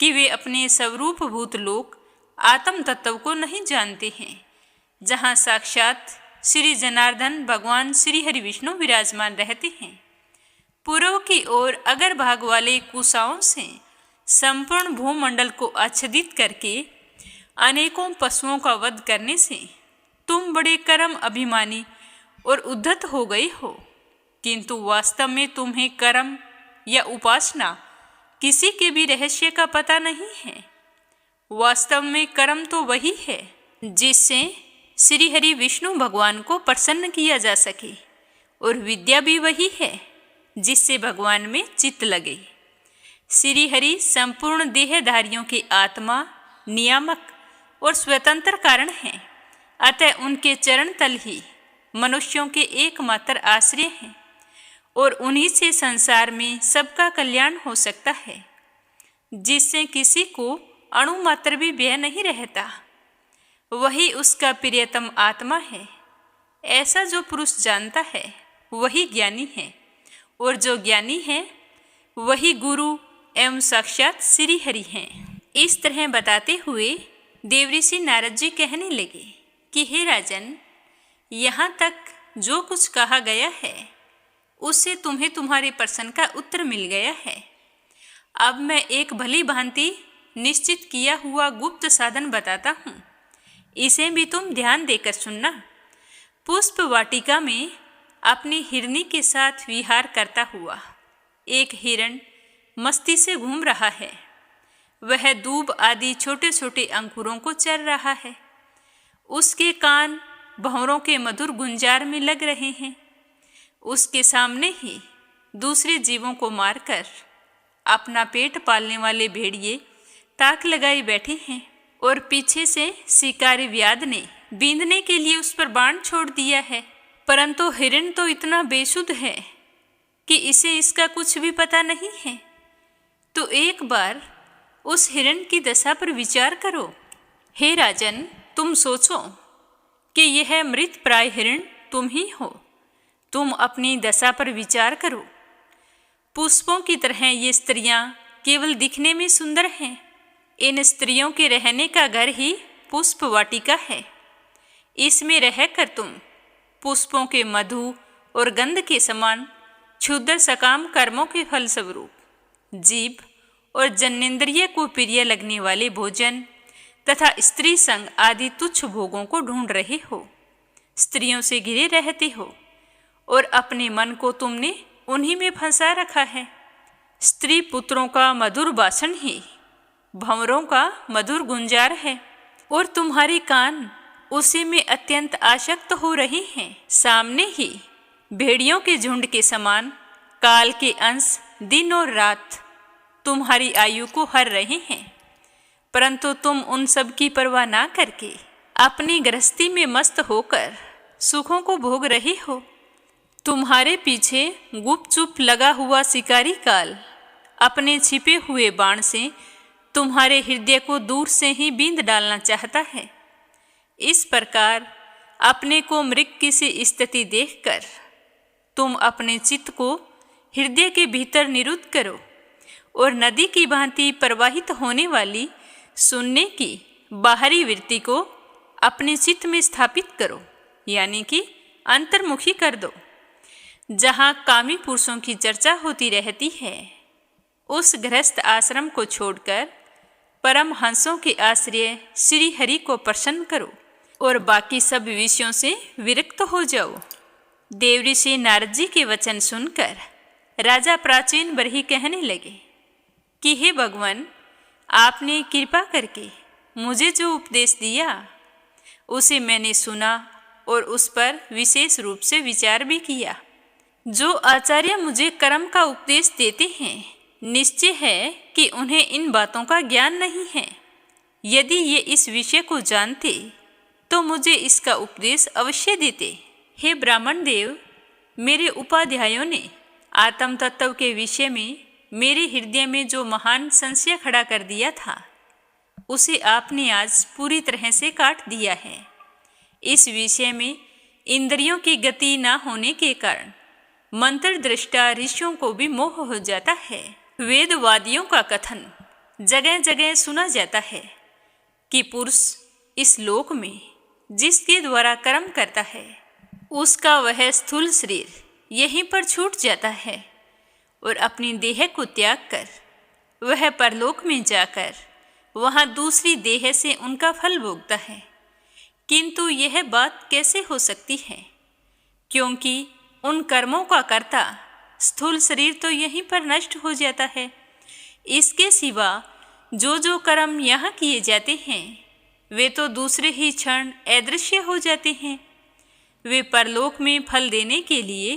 कि वे अपने स्वरूप भूत लोक आत्म तत्व को नहीं जानते हैं, जहाँ साक्षात श्री जनार्दन भगवान श्री हरि विष्णु विराजमान रहते हैं। पूर्व की ओर अगर भाग वाले कुशाओं से संपूर्ण भूमंडल को आच्छादित करके अनेकों पशुओं का वध करने से तुम बड़े कर्म अभिमानी और उद्धत हो गए हो, किंतु वास्तव में तुम्हें कर्म या उपासना किसी के भी रहस्य का पता नहीं है। वास्तव में कर्म तो वही है जिससे श्री हरि विष्णु भगवान को प्रसन्न किया जा सके, और विद्या भी वही है जिससे भगवान में चित्त लगे। श्री हरि संपूर्ण देहधारियों के आत्मा, नियामक और स्वतंत्र कारण हैं, अतः उनके चरण तल ही मनुष्यों के एकमात्र आश्रय हैं और उन्हीं से संसार में सबका कल्याण हो सकता है, जिससे किसी को अणुमात्र भी व्यय नहीं रहता। वही उसका प्रियतम आत्मा है। ऐसा जो पुरुष जानता है वही ज्ञानी है, और जो ज्ञानी है वही गुरु एवं साक्षात श्री हरि हैं। इस तरह बताते हुए देवऋषि नारद जी कहने लगे कि हे राजन, यहाँ तक जो कुछ कहा गया है उससे तुम्हें तुम्हारे प्रश्न का उत्तर मिल गया है। अब मैं एक भली भांति निश्चित किया हुआ गुप्त साधन बताता हूँ, इसे भी तुम ध्यान देकर सुनना। पुष्प वाटिका में अपनी हिरनी के साथ विहार करता हुआ एक हिरण मस्ती से घूम रहा है। वह दूब आदि छोटे छोटे अंकुरों को चर रहा है। उसके कान भंवरों के मधुर गुंजार में लग रहे हैं। उसके सामने ही दूसरे जीवों को मारकर अपना पेट पालने वाले भेड़िए ताक लगाए बैठे हैं, और पीछे से शिकारी व्याध ने बींधने के लिए उस पर बाण छोड़ दिया है। परंतु हिरण तो इतना बेसुध है कि इसे इसका कुछ भी पता नहीं है। तो एक बार उस हिरण की दशा पर विचार करो। हे राजन, तुम सोचो कि यह मृत प्राय हिरण तुम ही हो। तुम अपनी दशा पर विचार करो। पुष्पों की तरह ये स्त्रियां केवल दिखने में सुंदर हैं। इन स्त्रियों के रहने का घर ही पुष्प वाटिका है। इसमें रहकर तुम पुष्पों के मधु और गंध के समान क्षुद्र सकाम कर्मों के फलस्वरूप जीभ और जन्नेन्द्रिय को प्रिय लगने वाले भोजन तथा स्त्री संग आदि तुच्छ भोगों को ढूंढ रहे हो। स्त्रियों से घिरे रहते हो और अपने मन को तुमने उन्हीं में फंसा रखा है। स्त्री पुत्रों का मधुर भाषण ही भंवरों का मधुर गुंजार है, और तुम्हारे कान उसी में अत्यंत आसक्त हो रहे हैं। सामने ही भेड़ियों के झुंड के समान काल के अंश दिन और रात तुम्हारी आयु को हर रहे हैं, परंतु तुम उन सब की परवाह ना करके अपनी गृहस्थी में मस्त होकर सुखों को भोग रहे हो। तुम्हारे पीछे गुपचुप लगा हुआ शिकारी काल अपने छिपे हुए बाण से तुम्हारे हृदय को दूर से ही बींध डालना चाहता है। इस प्रकार अपने को मृग की सी स्थिति देखकर तुम अपने चित्त को हृदय के भीतर निरुद्ध करो और नदी की भांति प्रवाहित होने वाली सुनने की बाहरी वृत्ति को अपने चित्त में स्थापित करो, यानी कि अंतर्मुखी कर दो। जहाँ कामी पुरुषों की चर्चा होती रहती है उस गृहस्थ आश्रम को छोड़कर परम हंसों के आश्रय श्री हरि को प्रसन्न करो और बाकी सब विषयों से विरक्त हो जाओ। देवऋषि नारद जी के वचन सुनकर राजा प्राचीन बरही कहने लगे कि हे भगवान, आपने कृपा करके मुझे जो उपदेश दिया उसे मैंने सुना और उस पर विशेष रूप से विचार भी किया। जो आचार्य मुझे कर्म का उपदेश देते हैं, निश्चय है कि उन्हें इन बातों का ज्ञान नहीं है। यदि ये इस विषय को जानते तो मुझे इसका उपदेश अवश्य देते। हे ब्राह्मण देव, मेरे उपाध्यायों ने आत्म तत्व के विषय में मेरे हृदय में जो महान संशय खड़ा कर दिया था, उसे आपने आज पूरी तरह से काट दिया है। इस विषय में इंद्रियों की गति न होने के कारण मंत्र दृष्टा ऋषियों को भी मोह हो जाता है। वेदवादियों का कथन जगह जगह सुना जाता है कि पुरुष इस लोक में जिसके द्वारा कर्म करता है, उसका वह स्थूल शरीर यहीं पर छूट जाता है और अपनी देह को त्याग कर वह परलोक में जाकर वहाँ दूसरी देह से उनका फल भोगता है। किंतु यह बात कैसे हो सकती है, क्योंकि उन कर्मों का कर्ता स्थूल शरीर तो यहीं पर नष्ट हो जाता है। इसके सिवा जो कर्म यहाँ किए जाते हैं वे तो दूसरे ही क्षण अदृश्य हो जाते हैं। वे परलोक में फल देने के लिए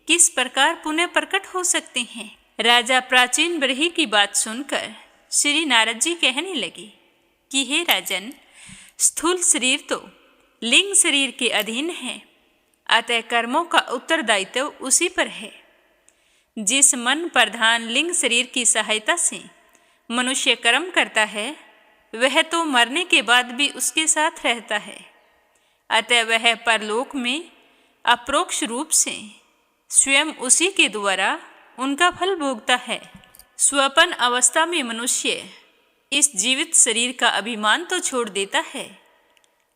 किस प्रकार पुनः प्रकट हो सकते हैं। राजा प्राचीन बरही की बात सुनकर श्री नारद जी कहने लगे कि हे राजन, स्थूल शरीर तो लिंग शरीर के अधीन है, अतः कर्मों का उत्तरदायित्व उसी पर है। जिस मन प्रधान लिंग शरीर की सहायता से मनुष्य कर्म करता है, वह तो मरने के बाद भी उसके साथ रहता है। अतः वह परलोक में अप्रोक्ष रूप से स्वयं उसी के द्वारा उनका फल भोगता है। स्वपन अवस्था में मनुष्य इस जीवित शरीर का अभिमान तो छोड़ देता है,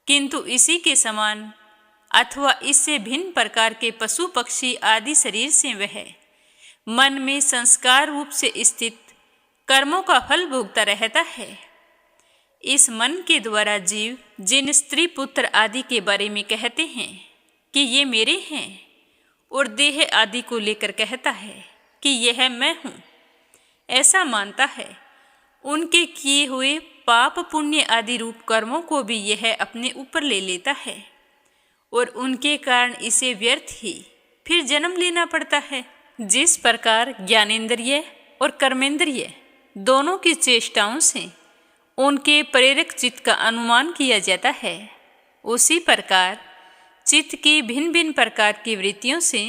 किंतु इसी के समान अथवा इससे भिन्न प्रकार के पशु पक्षी आदि शरीर से वह मन में संस्कार रूप से स्थित कर्मों का फल भोगता रहता है। इस मन के द्वारा जीव जिन स्त्री पुत्र आदि के बारे में कहते हैं कि ये मेरे हैं, और देह आदि को लेकर कहता है कि यह मैं हूँ, ऐसा मानता है, उनके किए हुए पाप पुण्य आदि रूप कर्मों को भी यह अपने ऊपर ले लेता है और उनके कारण इसे व्यर्थ ही फिर जन्म लेना पड़ता है। जिस प्रकार ज्ञानेंद्रिय और कर्मेंद्रिय दोनों की चेष्टाओं से उनके प्रेरक चित्त का अनुमान किया जाता है, उसी प्रकार चित्त की भिन्न भिन्न प्रकार की वृत्तियों से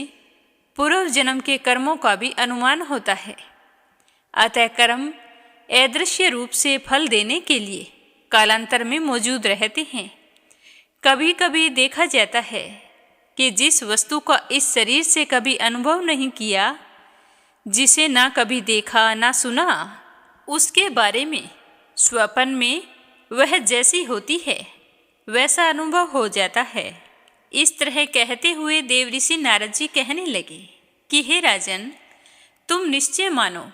पूर्व जन्म के कर्मों का भी अनुमान होता है। अतः कर्म अदृश्य रूप से फल देने के लिए कालांतर में मौजूद रहते हैं। कभी कभी देखा जाता है कि जिस वस्तु का इस शरीर से कभी अनुभव नहीं किया, जिसे ना कभी देखा ना सुना, उसके बारे में स्वप्न में वह जैसी होती है वैसा अनुभव हो जाता है। इस तरह कहते हुए देव ऋषि नारद जी कहने लगे कि हे राजन, तुम निश्चय मानो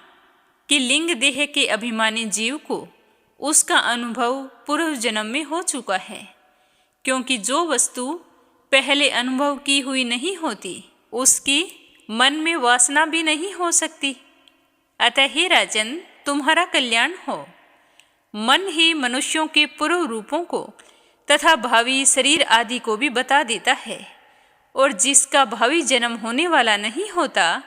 कि लिंग देह के अभिमानी जीव को उसका अनुभव पूर्व जन्म में हो चुका है, क्योंकि जो वस्तु पहले अनुभव की हुई नहीं होती उसकी मन में वासना भी नहीं हो सकती। अतः हे राजन, तुम्हारा कल्याण हो। मन ही मनुष्यों के पूर्व रूपों को तथा भावी शरीर आदि को भी बता देता है, और जिसका भावी जन्म होने वाला नहीं होता,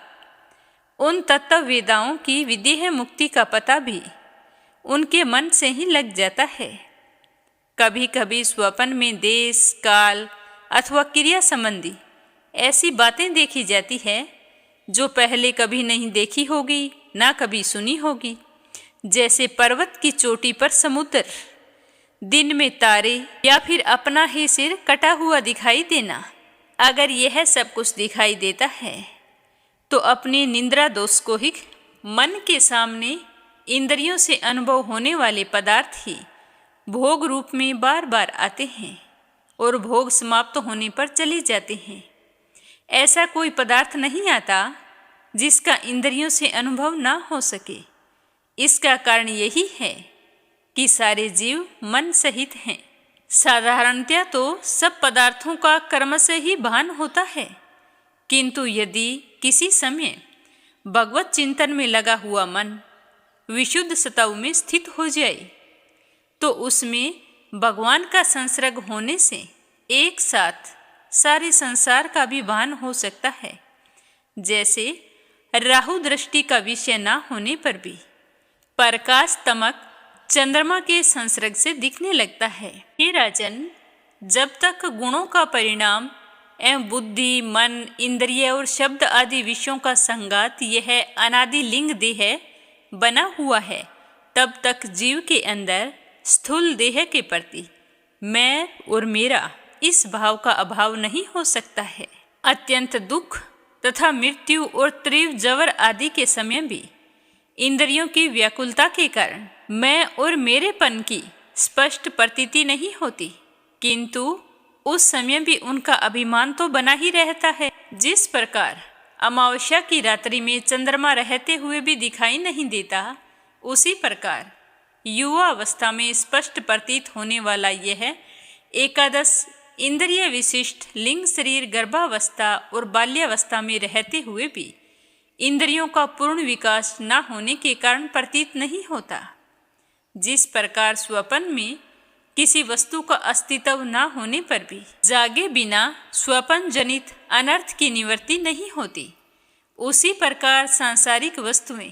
उन तत्ववेदाओं की विदेह मुक्ति का पता भी उनके मन से ही लग जाता है। कभी कभी स्वप्न में देश काल अथवा क्रिया संबंधी ऐसी बातें देखी जाती है जो पहले कभी नहीं देखी होगी ना कभी सुनी होगी। जैसे पर्वत की चोटी पर समुद्र, दिन में तारे, या फिर अपना ही सिर कटा हुआ दिखाई देना। अगर यह सब कुछ दिखाई देता है तो अपने निंद्रा दोष को ही मन के सामने इंद्रियों से अनुभव होने वाले पदार्थ ही भोग रूप में बार बार आते हैं और भोग समाप्त होने पर चले जाते हैं। ऐसा कोई पदार्थ नहीं आता जिसका इंद्रियों से अनुभव ना हो सके। इसका कारण यही है कि सारे जीव मन सहित हैं। साधारणतया तो सब पदार्थों का कर्म से ही भान होता है, किंतु यदि किसी समय भगवत चिंतन में लगा हुआ मन विशुद्ध सतव में स्थित हो जाए तो उसमें भगवान का संसर्ग होने से एक साथ सारे संसार का भी भान हो सकता है। जैसे राहु दृष्टि का विषय न होने पर भी प्रकाश तमक चंद्रमा के संसर्ग से दिखने लगता है। हे राजन, जब तक गुणों का परिणाम एवं बुद्धि, मन, इंद्रिय और शब्द आदि विषयों का संगात यह अनादि लिंग देह बना हुआ है, तब तक जीव के अंदर स्थूल देह के प्रति मैं और मेरा इस भाव का अभाव नहीं हो सकता है। अत्यंत दुख तथा मृत्यु और तीव्र जवर आदि के समय भी इंद्रियों की व्याकुलता के कारण मैं और मेरेपन की स्पष्ट प्रतीति नहीं होती, किंतु उस समय भी उनका अभिमान तो बना ही रहता है। जिस प्रकार अमावस्या की रात्रि में चंद्रमा रहते हुए भी दिखाई नहीं देता, उसी प्रकार युवा अवस्था में स्पष्ट प्रतीत होने वाला यह एकादश इंद्रिय विशिष्ट लिंग शरीर गर्भावस्था और बाल्यावस्था में रहते हुए भी इंद्रियों का पूर्ण विकास न होने के कारण प्रतीत नहीं होता। जिस प्रकार स्वप्न में किसी वस्तु का अस्तित्व न होने पर भी जागे बिना स्वप्न जनित अनर्थ की निवृत्ति नहीं होती, उसी प्रकार सांसारिक वस्तुएं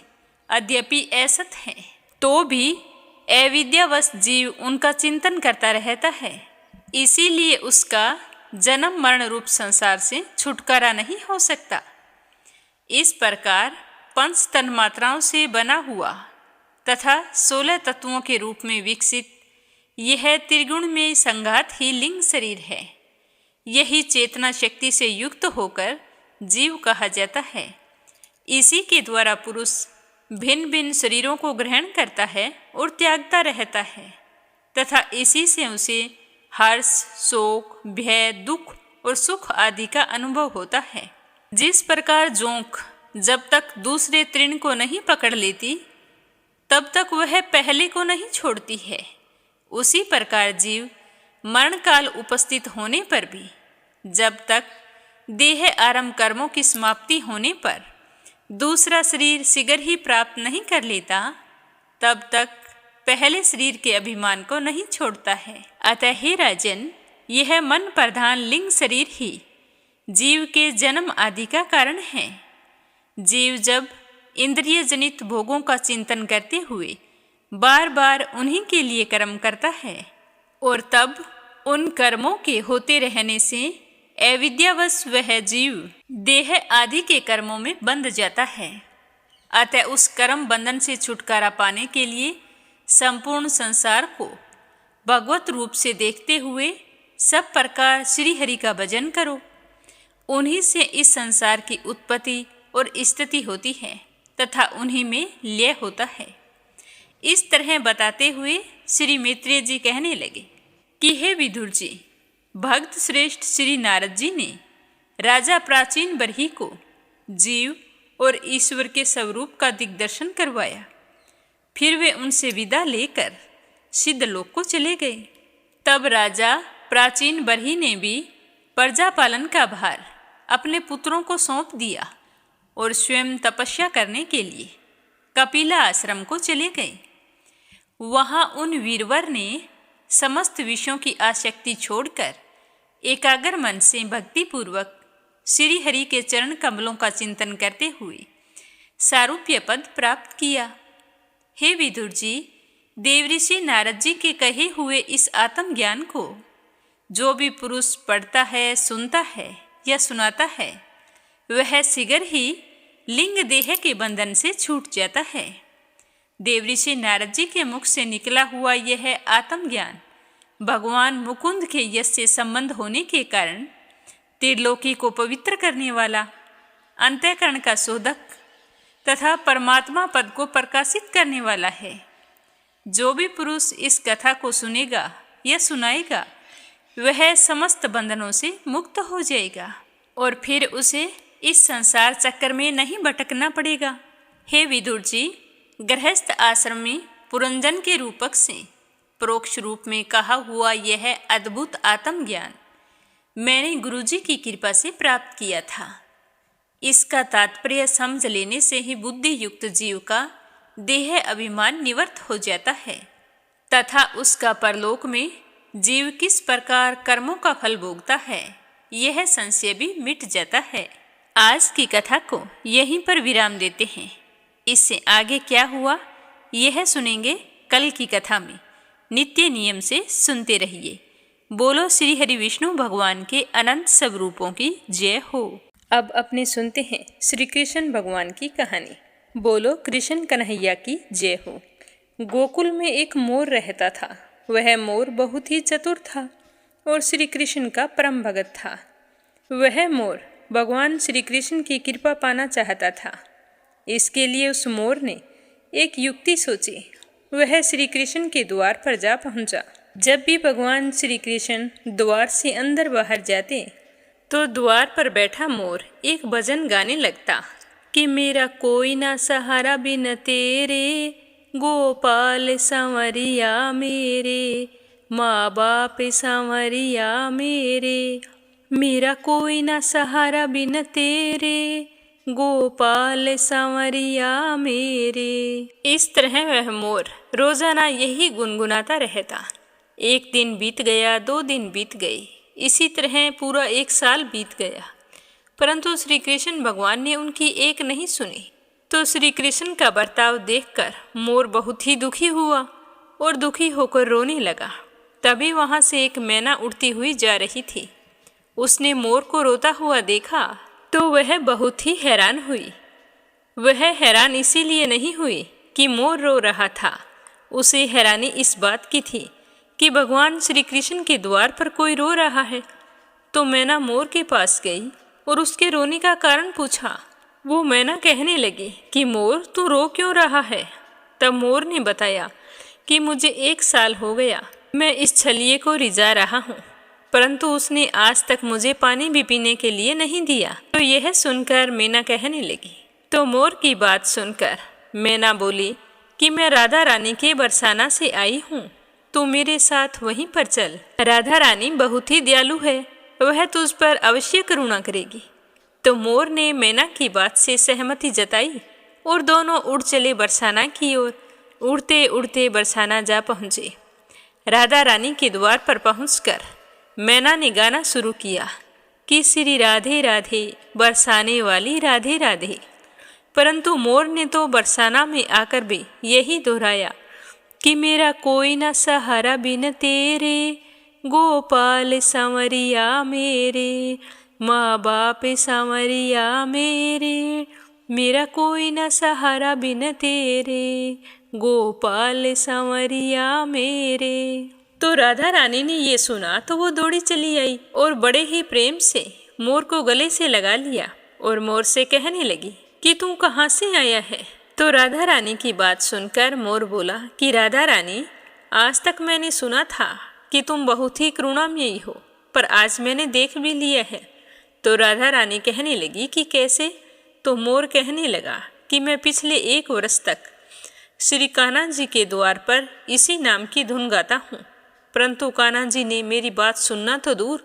यद्यपि असत हैं तो भी अविद्यावश जीव उनका चिंतन करता रहता है। इसीलिए उसका जन्म मरण रूप संसार से छुटकारा नहीं हो सकता। इस प्रकार पंच तन्मात्राओं से बना हुआ तथा 16 तत्वों के रूप में विकसित यह त्रिगुण में संघात ही लिंग शरीर है। यही चेतना शक्ति से युक्त होकर जीव कहा जाता है। इसी के द्वारा पुरुष भिन्न भिन्न शरीरों को ग्रहण करता है और त्यागता रहता है तथा इसी से उसे हर्ष, शोक, भय, दुख और सुख आदि का अनुभव होता है। जिस प्रकार जोंक जब तक दूसरे तृण को नहीं पकड़ लेती तब तक वह पहले को नहीं छोड़ती है, उसी प्रकार जीव मरण काल उपस्थित होने पर भी जब तक देह आरंभ कर्मों की समाप्ति होने पर दूसरा शरीर शीघ्र ही प्राप्त नहीं कर लेता, तब तक पहले शरीर के अभिमान को नहीं छोड़ता है। अतः हे राजन, यह मन प्रधान लिंग शरीर ही जीव के जन्म आदि का कारण है। जीव जब इंद्रिय जनित भोगों का चिंतन करते हुए बार बार उन्हीं के लिए कर्म करता है और तब उन कर्मों के होते रहने से अविद्यावश वह जीव देह आदि के कर्मों में बंध जाता है। अतः उस कर्म बंधन से छुटकारा पाने के लिए संपूर्ण संसार को भगवत रूप से देखते हुए सब प्रकार श्री हरि का भजन करो। उन्हीं से इस संसार की उत्पत्ति और स्थिति होती है तथा उन्हीं में लय होता है। इस तरह बताते हुए श्री मैत्रेय जी कहने लगे कि हे विदुर जी, भक्त श्रेष्ठ श्री नारद जी ने राजा प्राचीन बरही को जीव और ईश्वर के स्वरूप का दिग्दर्शन करवाया। फिर वे उनसे विदा लेकर सिद्धलोक को चले गए। तब राजा प्राचीन बरही ने भी प्रजा पालन का भार अपने पुत्रों को सौंप दिया और स्वयं तपस्या करने के लिए कपिला आश्रम को चले गए। वहाँ उन वीरवर ने समस्त विषयों की आसक्ति छोड़कर एकाग्र मन से भक्तिपूर्वक श्री हरि के चरण कमलों का चिंतन करते हुए सारूप्य पद प्राप्त किया। हे विदुर जी, देवऋषि नारद जी के कहे हुए इस आत्मज्ञान को जो भी पुरुष पढ़ता है, सुनता है या सुनाता है, वह शीघ्र ही लिंग देह के बंधन से छूट जाता है। देवऋषि नारद जी के मुख से निकला हुआ यह आत्मज्ञान भगवान मुकुंद के यश से संबंध होने के कारण त्रिलोकी को पवित्र करने वाला, अंतःकरण का शोधक तथा परमात्मा पद को प्रकाशित करने वाला है। जो भी पुरुष इस कथा को सुनेगा या सुनाएगा, वह समस्त बंधनों से मुक्त हो जाएगा और फिर उसे इस संसार चक्कर में नहीं भटकना पड़ेगा। हे विदुर जी, गृहस्थ आश्रम में पुरंजन के रूपक से परोक्ष रूप में कहा हुआ यह अद्भुत आत्मज्ञान मैंने गुरुजी की कृपा से प्राप्त किया था। इसका तात्पर्य समझ लेने से ही बुद्धि युक्त जीव का देह अभिमान निवृत्त हो जाता है तथा उसका परलोक में जीव किस प्रकार कर्मों का फल भोगता है यह संशय भी मिट जाता है। आज की कथा को यहीं पर विराम देते हैं। इससे आगे क्या हुआ यह सुनेंगे कल की कथा में। नित्य नियम से सुनते रहिए। बोलो श्री हरि विष्णु भगवान के अनंत सब रूपों की जय हो। अब अपने सुनते हैं श्री कृष्ण भगवान की कहानी। बोलो कृष्ण कन्हैया की जय हो। गोकुल में एक मोर रहता था। वह मोर बहुत ही चतुर था और श्री कृष्ण का परम भगत था। वह मोर भगवान श्री कृष्ण की कृपा पाना चाहता था। इसके लिए उस मोर ने एक युक्ति सोची। वह श्री कृष्ण के द्वार पर जा पहुंचा। जब भी भगवान श्री कृष्ण द्वार से अंदर बाहर जाते तो द्वार पर बैठा मोर एक भजन गाने लगता कि मेरा कोई ना सहारा बिन तेरे, गोपाल संवरिया मेरे, माँ बाप संवरिया मेरे, मेरा कोई ना सहारा बिन तेरे, गोपाल संवरिया मेरे। इस तरह वह मोर रोजाना यही गुनगुनाता रहता। एक दिन बीत गया, 2 दिन बीत गए, इसी तरह पूरा 1 साल बीत गया, परंतु श्री कृष्ण भगवान ने उनकी एक नहीं सुनी। तो श्री कृष्ण का बर्ताव देखकर मोर बहुत ही दुखी हुआ और दुखी होकर रोने लगा। तभी वहां से एक मैना उड़ती हुई जा रही थी। उसने मोर को रोता हुआ देखा तो वह बहुत ही हैरान हुई। वह हैरान इसीलिए नहीं हुई कि मोर रो रहा था, उसे हैरानी इस बात की थी कि भगवान श्री कृष्ण के द्वार पर कोई रो रहा है। तो मैना मोर के पास गई और उसके रोने का कारण पूछा। वो मैना कहने लगी कि मोर तू रो क्यों रहा है। तब मोर ने बताया कि मुझे 1 साल हो गया, मैं इस छलिए को रिझा रहा हूँ, परंतु उसने आज तक मुझे पानी भी पीने के लिए नहीं दिया। तो यह सुनकर मैना कहने लगी। तो मोर की बात सुनकर मैना बोली कि मैं राधा रानी के बरसाना से आई हूँ, तू मेरे साथ वहीं पर चल। राधा रानी बहुत ही दयालु है, वह तुझ पर अवश्य करुणा करेगी। तो मोर ने मैना की बात से सहमति जताई और दोनों उड़ चले बरसाना की ओर। उड़ते उड़ते बरसाना जा पहुँचे। राधा रानी के द्वार पर पहुंचकर मैना ने गाना शुरू किया कि श्री राधे राधे बरसाने वाली राधे राधे। परंतु मोर ने तो बरसाना में आकर भी यही दोहराया कि मेरा कोई ना सहारा बिन तेरे, गोपाल संवरिया मेरे, माँ बाप संवरिया मेरे, मेरा कोई ना सहारा बिन तेरे, गोपाल संवरिया मेरे। तो राधा रानी ने ये सुना तो वो दौड़ी चली आई और बड़े ही प्रेम से मोर को गले से लगा लिया और मोर से कहने लगी कि तू कहाँ से आया है। तो राधा रानी की बात सुनकर मोर बोला कि राधा रानी, आज तक मैंने सुना था कि तुम बहुत ही करुणामयी हो, पर आज मैंने देख भी लिया है। तो राधा रानी कहने लगी कि कैसे। तो मोर कहने लगा कि मैं पिछले 1 वर्ष तक श्री कान्हा जी के द्वार पर इसी नाम की धुन गाता हूँ, परंतु कान्हा जी ने मेरी बात सुनना तो दूर,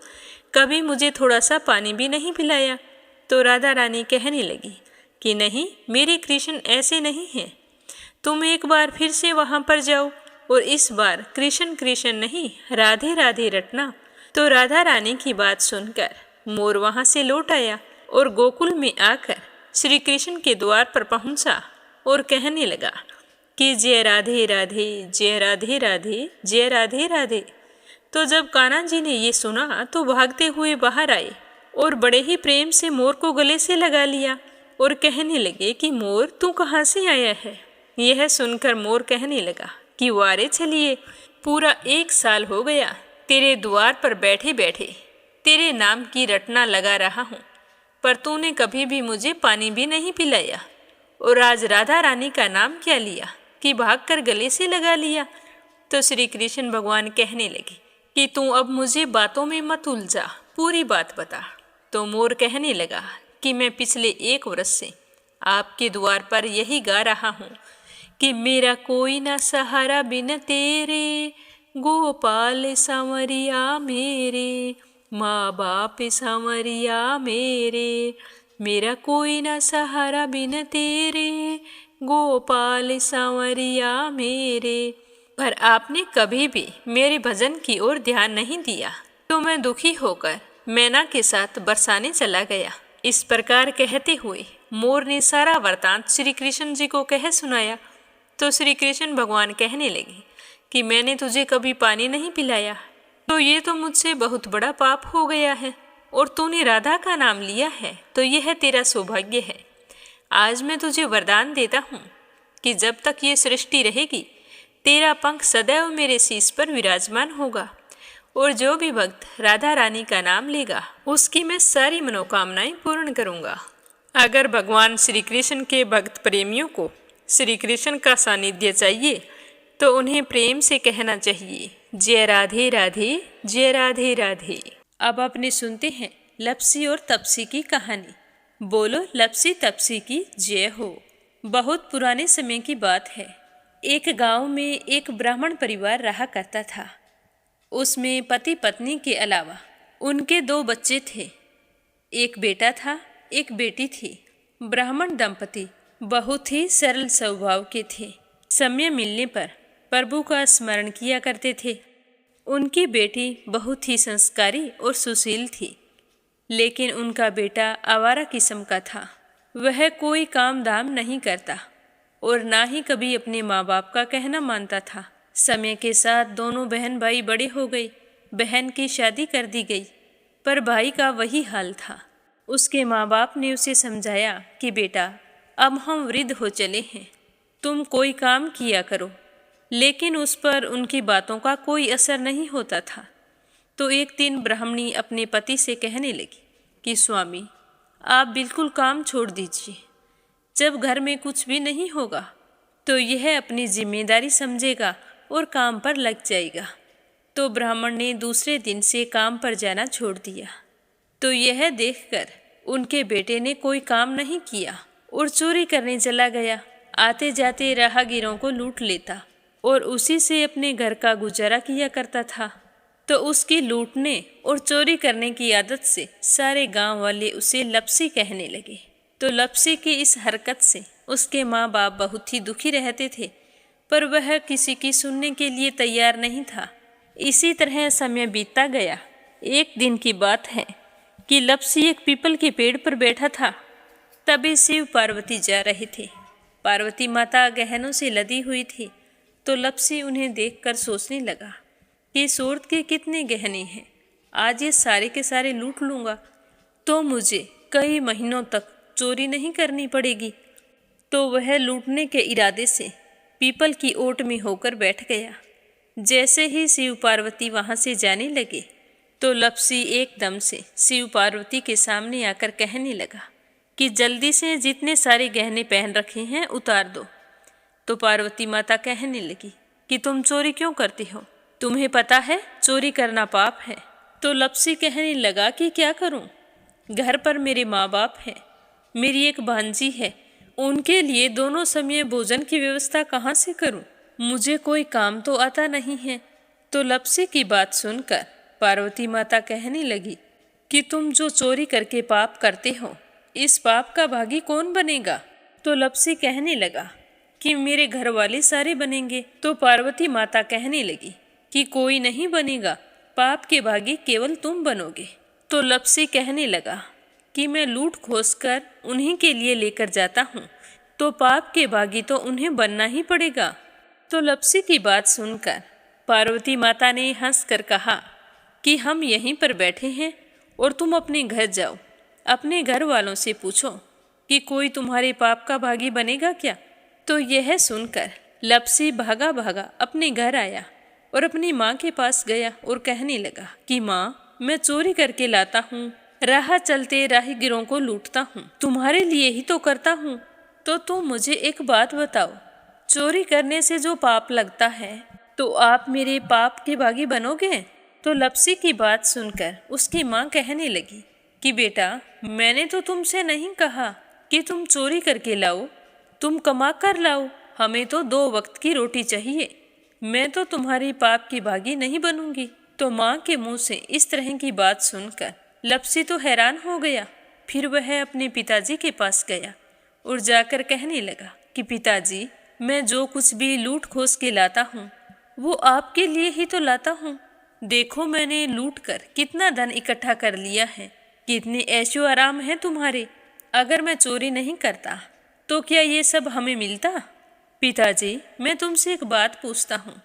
कभी मुझे थोड़ा सा पानी भी नहीं पिलाया। तो राधा रानी कहने लगी कि नहीं, मेरे कृष्ण ऐसे नहीं हैं, तुम एक बार फिर से वहाँ पर जाओ और इस बार कृष्ण कृष्ण नहीं राधे राधे रटना। तो राधा रानी की बात सुनकर मोर वहाँ से लौट आया और गोकुल में आकर श्री कृष्ण के द्वार पर पहुँचा और कहने लगा कि जय राधे राधे, जय राधे राधे, जय राधे राधे। तो जब कान्हा जी ने ये सुना तो भागते हुए बाहर आए और बड़े ही प्रेम से मोर को गले से लगा लिया और कहने लगे कि मोर तू कहाँ से आया है। यह सुनकर मोर कहने लगा कि वारे चलिए, पूरा 1 साल हो गया तेरे द्वार पर बैठे बैठे तेरे नाम की रटना लगा रहा हूँ, पर तूने कभी भी मुझे पानी भी नहीं पिलाया और आज राधा रानी का नाम क्या लिया कि भागकर गले से लगा लिया। तो श्री कृष्ण भगवान कहने लगे कि तू अब मुझे बातों में मत उलझा, पूरी बात बता। तो मोर कहने लगा कि मैं पिछले 1 वर्ष से आपके द्वार पर यही गा रहा हूँ कि मेरा कोई ना सहारा बिन तेरे, गोपाल संवरिया मेरे, माँ बाप संवरिया मेरे, मेरा कोई ना सहारा बिन तेरे, गोपाल सांवरिया मेरे। पर आपने कभी भी मेरे भजन की ओर ध्यान नहीं दिया, तो मैं दुखी होकर मैना के साथ बरसाने चला गया। इस प्रकार कहते हुए मोर ने सारा वृतांत श्री कृष्ण जी को कह सुनाया। तो श्री कृष्ण भगवान कहने लगे कि मैंने तुझे कभी पानी नहीं पिलाया, तो ये तो मुझसे बहुत बड़ा पाप हो गया है। और तूने राधा का नाम लिया है, तो यह तेरा सौभाग्य है। आज मैं तुझे वरदान देता हूँ कि जब तक ये सृष्टि रहेगी, तेरा पंख सदैव मेरे शीश पर विराजमान होगा। और जो भी भक्त राधा रानी का नाम लेगा, उसकी मैं सारी मनोकामनाएं पूर्ण करूँगा। अगर भगवान श्री कृष्ण के भक्त प्रेमियों को श्री कृष्ण का सानिध्य चाहिए, तो उन्हें प्रेम से कहना चाहिए, जय राधे राधे, जय राधे राधे। अब अपने सुनते हैं लपसी और तपसी की कहानी। बोलो लपसी तपसी की जय हो। बहुत पुराने समय की बात है। एक गांव में एक ब्राह्मण परिवार रहा करता था। उसमें पति पत्नी के अलावा उनके 2 बच्चे थे। एक बेटा था, एक बेटी थी। ब्राह्मण दंपति बहुत ही सरल स्वभाव के थे। समय मिलने पर प्रभु का स्मरण किया करते थे। उनकी बेटी बहुत ही संस्कारी और सुशील थी, लेकिन उनका बेटा आवारा किस्म का था। वह कोई काम धाम नहीं करता और ना ही कभी अपने माँ बाप का कहना मानता था। समय के साथ दोनों बहन भाई बड़े हो गए। बहन की शादी कर दी गई, पर भाई का वही हाल था। उसके माँ बाप ने उसे समझाया कि बेटा, अब हम वृद्ध हो चले हैं, तुम कोई काम किया करो। लेकिन उस पर उनकी बातों का कोई असर नहीं होता था। तो एक दिन ब्राह्मणी अपने पति से कहने लगी कि स्वामी, आप बिल्कुल काम छोड़ दीजिए। जब घर में कुछ भी नहीं होगा, तो यह अपनी जिम्मेदारी समझेगा और काम पर लग जाएगा। तो ब्राह्मण ने दूसरे दिन से काम पर जाना छोड़ दिया। तो यह देखकर उनके बेटे ने कोई काम नहीं किया और चोरी करने चला गया। आते जाते राहगीरों को लूट लेता और उसी से अपने घर का गुजारा किया करता था। तो उसकी लूटने और चोरी करने की आदत से सारे गांव वाले उसे लपसी कहने लगे। तो लपसी की इस हरकत से उसके माँ बाप बहुत ही दुखी रहते थे, पर वह किसी की सुनने के लिए तैयार नहीं था। इसी तरह समय बीतता गया। एक दिन की बात है कि लपसी एक पीपल के पेड़ पर बैठा था। तभी शिव पार्वती जा रहे थे। पार्वती माता गहनों से लदी हुई थी। तो लपसी उन्हें देखकर सोचने लगा कि सूरत के कितने गहने हैं, आज ये सारे के सारे लूट लूँगा तो मुझे कई महीनों तक चोरी नहीं करनी पड़ेगी। तो वह लूटने के इरादे से पीपल की ओट में होकर बैठ गया। जैसे ही शिव पार्वती वहाँ से जाने लगे, तो लपसी एकदम से शिव पार्वती के सामने आकर कहने लगा कि जल्दी से जितने सारे गहने पहन रखे हैं उतार दो। तो पार्वती माता कहने लगी कि तुम चोरी क्यों करती हो, तुम्हें पता है चोरी करना पाप है। तो लपसी कहने लगा कि क्या करूं, घर पर मेरे माँ बाप हैं, मेरी एक भांजी है, उनके लिए दोनों समय भोजन की व्यवस्था कहाँ से करूं, मुझे कोई काम तो आता नहीं है। तो लपसी की बात सुनकर पार्वती माता कहने लगी कि तुम जो चोरी करके पाप करते हो, इस पाप का भागी कौन बनेगा। तो लपसी कहने लगा कि मेरे घर वाले सारे बनेंगे। तो पार्वती माता कहने लगी कि कोई नहीं बनेगा, पाप के भागी केवल तुम बनोगे। तो लपसी कहने लगा कि मैं लूट खोस कर उन्हीं के लिए लेकर जाता हूँ, तो पाप के भागी तो उन्हें बनना ही पड़ेगा। तो लपसी की बात सुनकर पार्वती माता ने हंसकर कहा कि हम यहीं पर बैठे हैं और तुम अपने घर जाओ, अपने घर वालों से पूछो कि कोई तुम्हारे पाप का भागी बनेगा क्या। तो यह सुनकर लपसी भागा भागा अपने घर आया और अपनी माँ के पास गया और कहने लगा कि माँ, मैं चोरी करके लाता हूँ, राह चलते राहगीरों को लूटता हूँ, तुम्हारे लिए ही तो करता हूँ। तो तुम मुझे एक बात बताओ, चोरी करने से जो पाप लगता है, तो आप मेरे पाप के भागी बनोगे। तो लपसी की बात सुनकर उसकी माँ कहने लगी कि बेटा, मैंने तो तुमसे नहीं कहा कि तुम चोरी करके लाओ, तुम कमा कर लाओ, हमें तो 2 वक्त की रोटी चाहिए, मैं तो तुम्हारी पाप की भागी नहीं बनूंगी। तो माँ के मुंह से इस तरह की बात सुनकर लपसी तो हैरान हो गया फिर वह अपने पिताजी के पास गया और जाकर कहने लगा कि पिताजी, मैं जो कुछ भी लूट खोस के लाता हूँ वो आपके लिए ही तो लाता हूँ। देखो मैंने लूट कर कितना धन इकट्ठा कर लिया है, कितने ऐशो आराम हैं तुम्हारे। अगर मैं चोरी नहीं करता तो क्या ये सब हमें मिलता? पिताजी, मैं तुमसे एक बात पूछता हूँ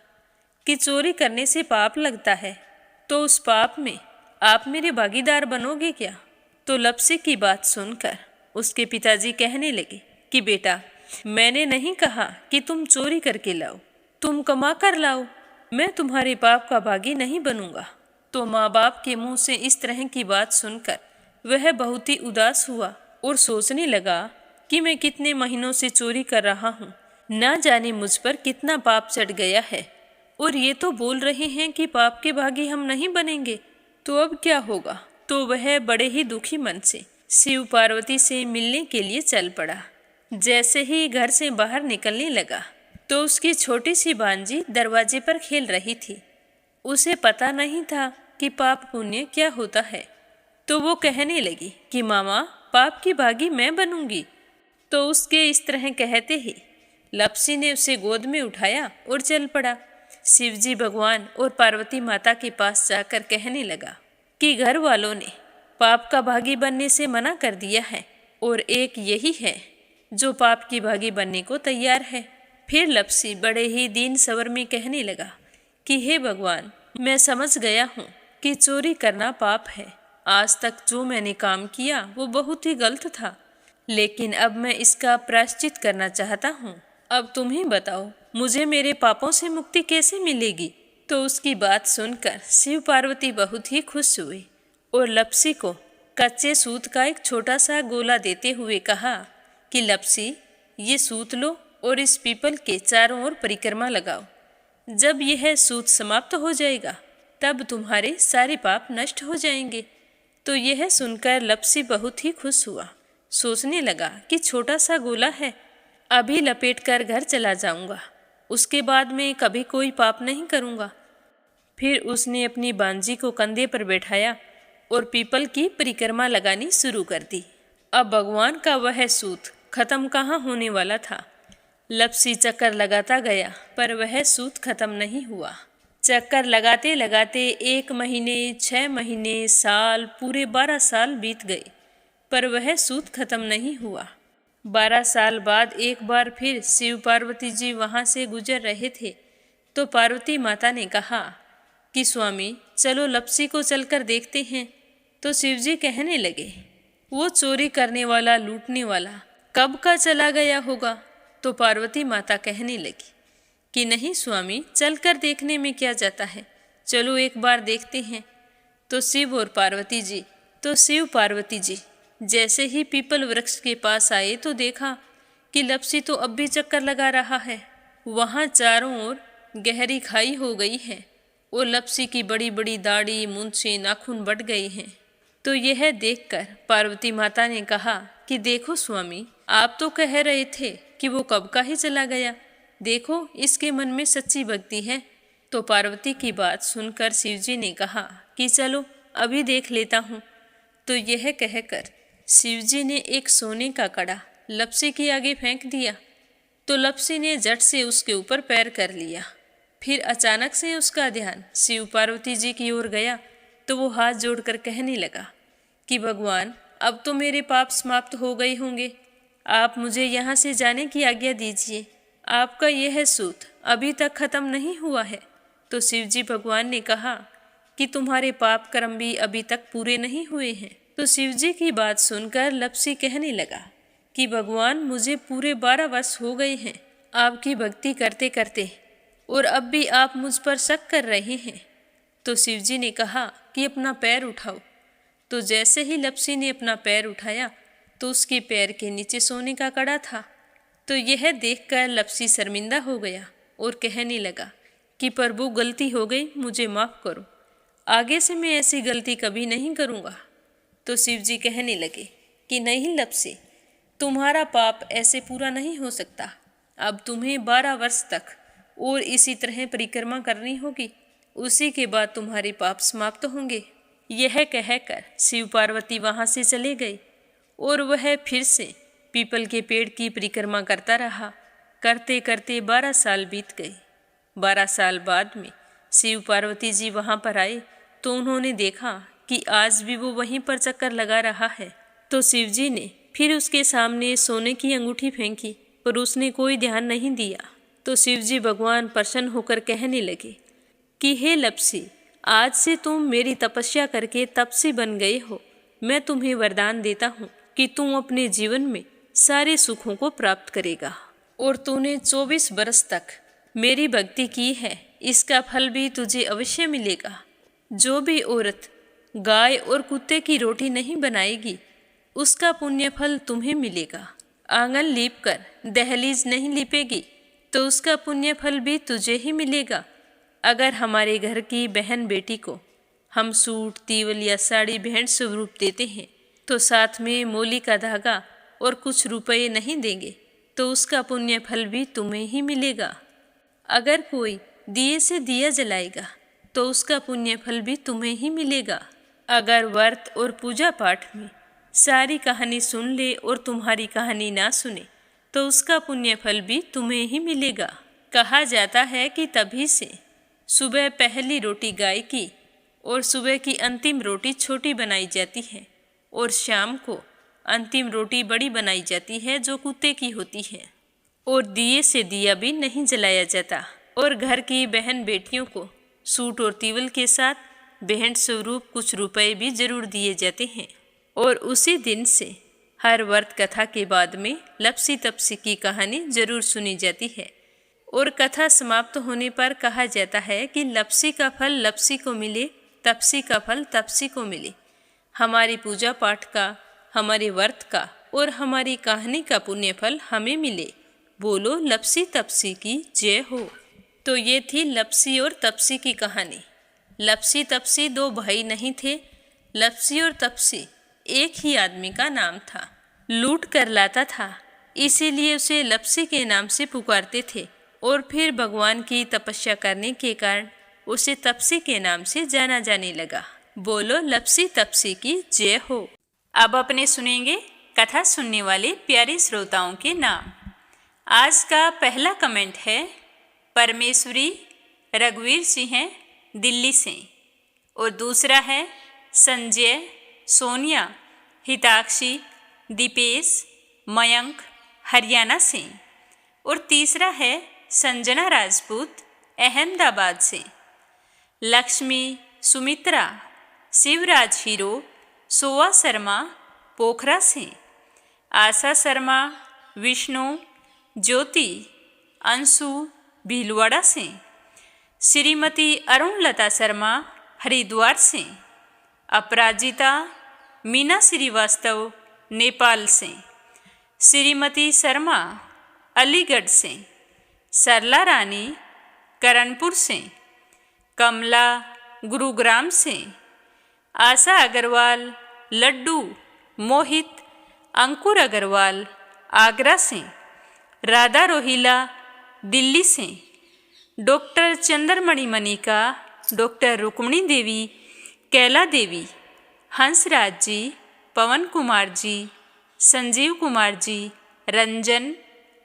कि चोरी करने से पाप लगता है, तो उस पाप में आप मेरे भागीदार बनोगे क्या? तो लप्सी की बात सुनकर उसके पिताजी कहने लगे कि बेटा, मैंने नहीं कहा कि तुम चोरी करके लाओ, तुम कमा कर लाओ, मैं तुम्हारे पाप का भागी नहीं बनूंगा। तो माँ बाप के मुंह से इस तरह की बात सुनकर वह बहुत ही उदास हुआ और सोचने लगा कि मैं कितने महीनों से चोरी कर रहा हूँ, ना जाने मुझ पर कितना पाप चढ़ गया है, और ये तो बोल रहे हैं कि पाप के भागी हम नहीं बनेंगे, तो अब क्या होगा? तो वह बड़े ही दुखी मन से शिव पार्वती से मिलने के लिए चल पड़ा। जैसे ही घर से बाहर निकलने लगा तो उसकी छोटी सी भांजी दरवाजे पर खेल रही थी। उसे पता नहीं था कि पाप पुण्य क्या होता है, तो वो कहने लगी कि मामा, पाप की भागी मैं बनूंगी। तो उसके इस तरह कहते ही लप्सी ने उसे गोद में उठाया और चल पड़ा। शिवजी भगवान और पार्वती माता के पास जाकर कहने लगा कि घर वालों ने पाप का भागी बनने से मना कर दिया है और एक यही है जो पाप की भागी बनने को तैयार है। फिर लप्सी बड़े ही दीन स्वर में कहने लगा कि हे भगवान, मैं समझ गया हूँ कि चोरी करना पाप है। आज तक जो मैंने काम किया वो बहुत ही गलत था, लेकिन अब मैं इसका प्रायश्चित करना चाहता हूँ। अब तुम ही बताओ, मुझे मेरे पापों से मुक्ति कैसे मिलेगी? तो उसकी बात सुनकर शिव पार्वती बहुत ही खुश हुए और लप्सी को कच्चे सूत का एक छोटा सा गोला देते हुए कहा कि लप्सी, ये सूत लो और इस पीपल के चारों ओर परिक्रमा लगाओ। जब यह सूत समाप्त हो जाएगा तब तुम्हारे सारे पाप नष्ट हो जाएंगे। तो यह सुनकर लप्सी बहुत ही खुश हुआ। सोचने लगा कि छोटा सा गोला है, अभी लपेट कर घर चला जाऊंगा, उसके बाद में कभी कोई पाप नहीं करूंगा। फिर उसने अपनी बांजी को कंधे पर बैठाया और पीपल की परिक्रमा लगानी शुरू कर दी। अब भगवान का वह सूत खत्म कहाँ होने वाला था। लप्सी चक्कर लगाता गया पर वह सूत खत्म नहीं हुआ। चक्कर लगाते लगाते 1 महीने, 6 महीने, साल, पूरे 12 साल बीत गए, पर वह सूत खत्म नहीं हुआ। 12 साल बाद एक बार फिर शिव पार्वती जी वहाँ से गुजर रहे थे, तो पार्वती माता ने कहा कि स्वामी, चलो लप्सी को चलकर देखते हैं। तो शिवजी कहने लगे, वो चोरी करने वाला, लूटने वाला कब का चला गया होगा? तो पार्वती माता कहने लगी कि नहीं स्वामी, चलकर देखने में क्या जाता है, चलो एक बार देखते हैं। तो शिव पार्वती जी जैसे ही पीपल वृक्ष के पास आए तो देखा कि लप्सी तो अब भी चक्कर लगा रहा है। वहाँ चारों ओर गहरी खाई हो गई है और लप्सी की बड़ी बड़ी दाढ़ी, मूंछें, नाखून बढ़ गए हैं। तो यह देखकर पार्वती माता ने कहा कि देखो स्वामी, आप तो कह रहे थे कि वो कब का ही चला गया, देखो इसके मन में सच्ची भक्ति है। तो पार्वती की बात सुनकर शिवजी ने कहा कि चलो अभी देख लेता हूँ। तो यह कहकर शिवजी ने एक सोने का कड़ा लप्सी के आगे फेंक दिया। तो लप्सी ने झट से उसके ऊपर पैर कर लिया। फिर अचानक से उसका ध्यान शिव पार्वती जी की ओर गया, तो वो हाथ जोड़कर कहने लगा कि भगवान, अब तो मेरे पाप समाप्त हो गए होंगे, आप मुझे यहाँ से जाने की आज्ञा दीजिए। आपका यह सूत अभी तक खत्म नहीं हुआ है। तो शिवजी भगवान ने कहा कि तुम्हारे पाप कर्म भी अभी तक पूरे नहीं हुए हैं। तो शिवजी की बात सुनकर लप्सी कहने लगा कि भगवान, मुझे पूरे 12 वर्ष हो गए हैं आपकी भक्ति करते करते, और अब भी आप मुझ पर शक कर रहे हैं। तो शिवजी ने कहा कि अपना पैर उठाओ। तो जैसे ही लप्सी ने अपना पैर उठाया तो उसके पैर के नीचे सोने का कड़ा था। तो यह देखकर लप्सी शर्मिंदा हो गया और कहने लगा कि प्रभु, गलती हो गई, मुझे माफ़ करो, आगे से मैं ऐसी गलती कभी नहीं करूँगा। तो शिवजी कहने लगे कि नहीं लप्सी, तुम्हारा पाप ऐसे पूरा नहीं हो सकता, अब तुम्हें 12 वर्ष तक और इसी तरह परिक्रमा करनी होगी, उसी के बाद तुम्हारे पाप समाप्त होंगे। यह कहकर शिव पार्वती वहाँ से चले गए और वह फिर से पीपल के पेड़ की परिक्रमा करता रहा। करते करते 12 साल बीत गए। 12 साल बाद में शिव पार्वती जी वहाँ पर आए तो उन्होंने देखा कि आज भी वो वहीं पर चक्कर लगा रहा है। तो शिव जी ने फिर उसके सामने सोने की अंगूठी फेंकी, पर उसने कोई ध्यान नहीं दिया। तो शिव जी भगवान प्रसन्न होकर कहने लगे कि हे लपसी, आज से तुम मेरी तपस्या करके तपसी बन गए हो। मैं तुम्हें वरदान देता हूँ कि तुम अपने जीवन में सारे सुखों को प्राप्त करेगा। और तूने 24 बरस तक मेरी भक्ति की है, इसका फल भी तुझे अवश्य मिलेगा। जो भी औरत गाय और कुत्ते की रोटी नहीं बनाएगी, उसका पुण्य फल तुम्हें मिलेगा। आंगन लीप कर दहलीज नहीं लीपेगी, तो उसका पुण्य फल भी तुझे ही मिलेगा। अगर हमारे घर की बहन बेटी को हम सूट, तीवल या साड़ी भेंट स्वरूप देते हैं, तो साथ में मोली का धागा और कुछ रुपये नहीं देंगे, तो उसका पुण्य फल भी तुम्हें ही मिलेगा। अगर कोई दिए से दिया जलाएगा, तो उसका पुण्य फल भी तुम्हें ही मिलेगा। अगर व्रत और पूजा पाठ में सारी कहानी सुन ले और तुम्हारी कहानी ना सुने, तो उसका पुण्य फल भी तुम्हें ही मिलेगा। कहा जाता है कि तभी से सुबह पहली रोटी गाय की और सुबह की अंतिम रोटी छोटी बनाई जाती है, और शाम को अंतिम रोटी बड़ी बनाई जाती है जो कुत्ते की होती है। और दिए से दिया भी नहीं जलाया जाता। और घर की बहन बेटियों को सूट और तीवल के साथ भेंट स्वरूप कुछ रुपए भी जरूर दिए जाते हैं। और उसी दिन से हर व्रत कथा के बाद में लपसी तपसी की कहानी जरूर सुनी जाती है। और कथा समाप्त होने पर कहा जाता है कि लपसी का फल लपसी को मिले, तपसी का फल तपसी को मिले। हमारी पूजा पाठ का, हमारे व्रत का और हमारी कहानी का पुण्य फल हमें मिले। बोलो लपसी तपसी की जय हो। तो ये थी लपसी और तपसी की कहानी। लपसी तपसी 2 भाई नहीं थे। लपसी और तपसी एक ही आदमी का नाम था। लूट कर लाता था, इसीलिए उसे लपसी के नाम से पुकारते थे। और फिर भगवान की तपस्या करने के कारण उसे तपसी के नाम से जाना जाने लगा। बोलो लपसी तपसी की जय हो। अब अपने सुनेंगे कथा सुनने वाले प्यारे श्रोताओं के नाम। आज का पहला कमेंट है परमेश्वरी रघुवीर सिंह दिल्ली से, और दूसरा है संजय, सोनिया, हिताक्षी, दीपेश, मयंक हरियाणा से, और तीसरा है संजना राजपूत अहमदाबाद से। लक्ष्मी, सुमित्रा, शिवराज हीरो, सोआ शर्मा पोखरा से, आशा शर्मा, विष्णु, ज्योति, अंशु भीलवाड़ा से, श्रीमती अरुणलता शर्मा हरिद्वार से, अपराजिता, मीना श्रीवास्तव नेपाल से, श्रीमती शर्मा अलीगढ़ से, सरला रानी करणपुर से, कमला गुरुग्राम से, आशा अग्रवाल, लड्डू, मोहित, अंकुर अग्रवाल आगरा से, राधा रोहिला दिल्ली से, डॉक्टर चंद्रमणि मनिका, डॉक्टर रुक्मणी देवी, कैला देवी, हंसराज जी, पवन कुमार जी, संजीव कुमार जी, रंजन,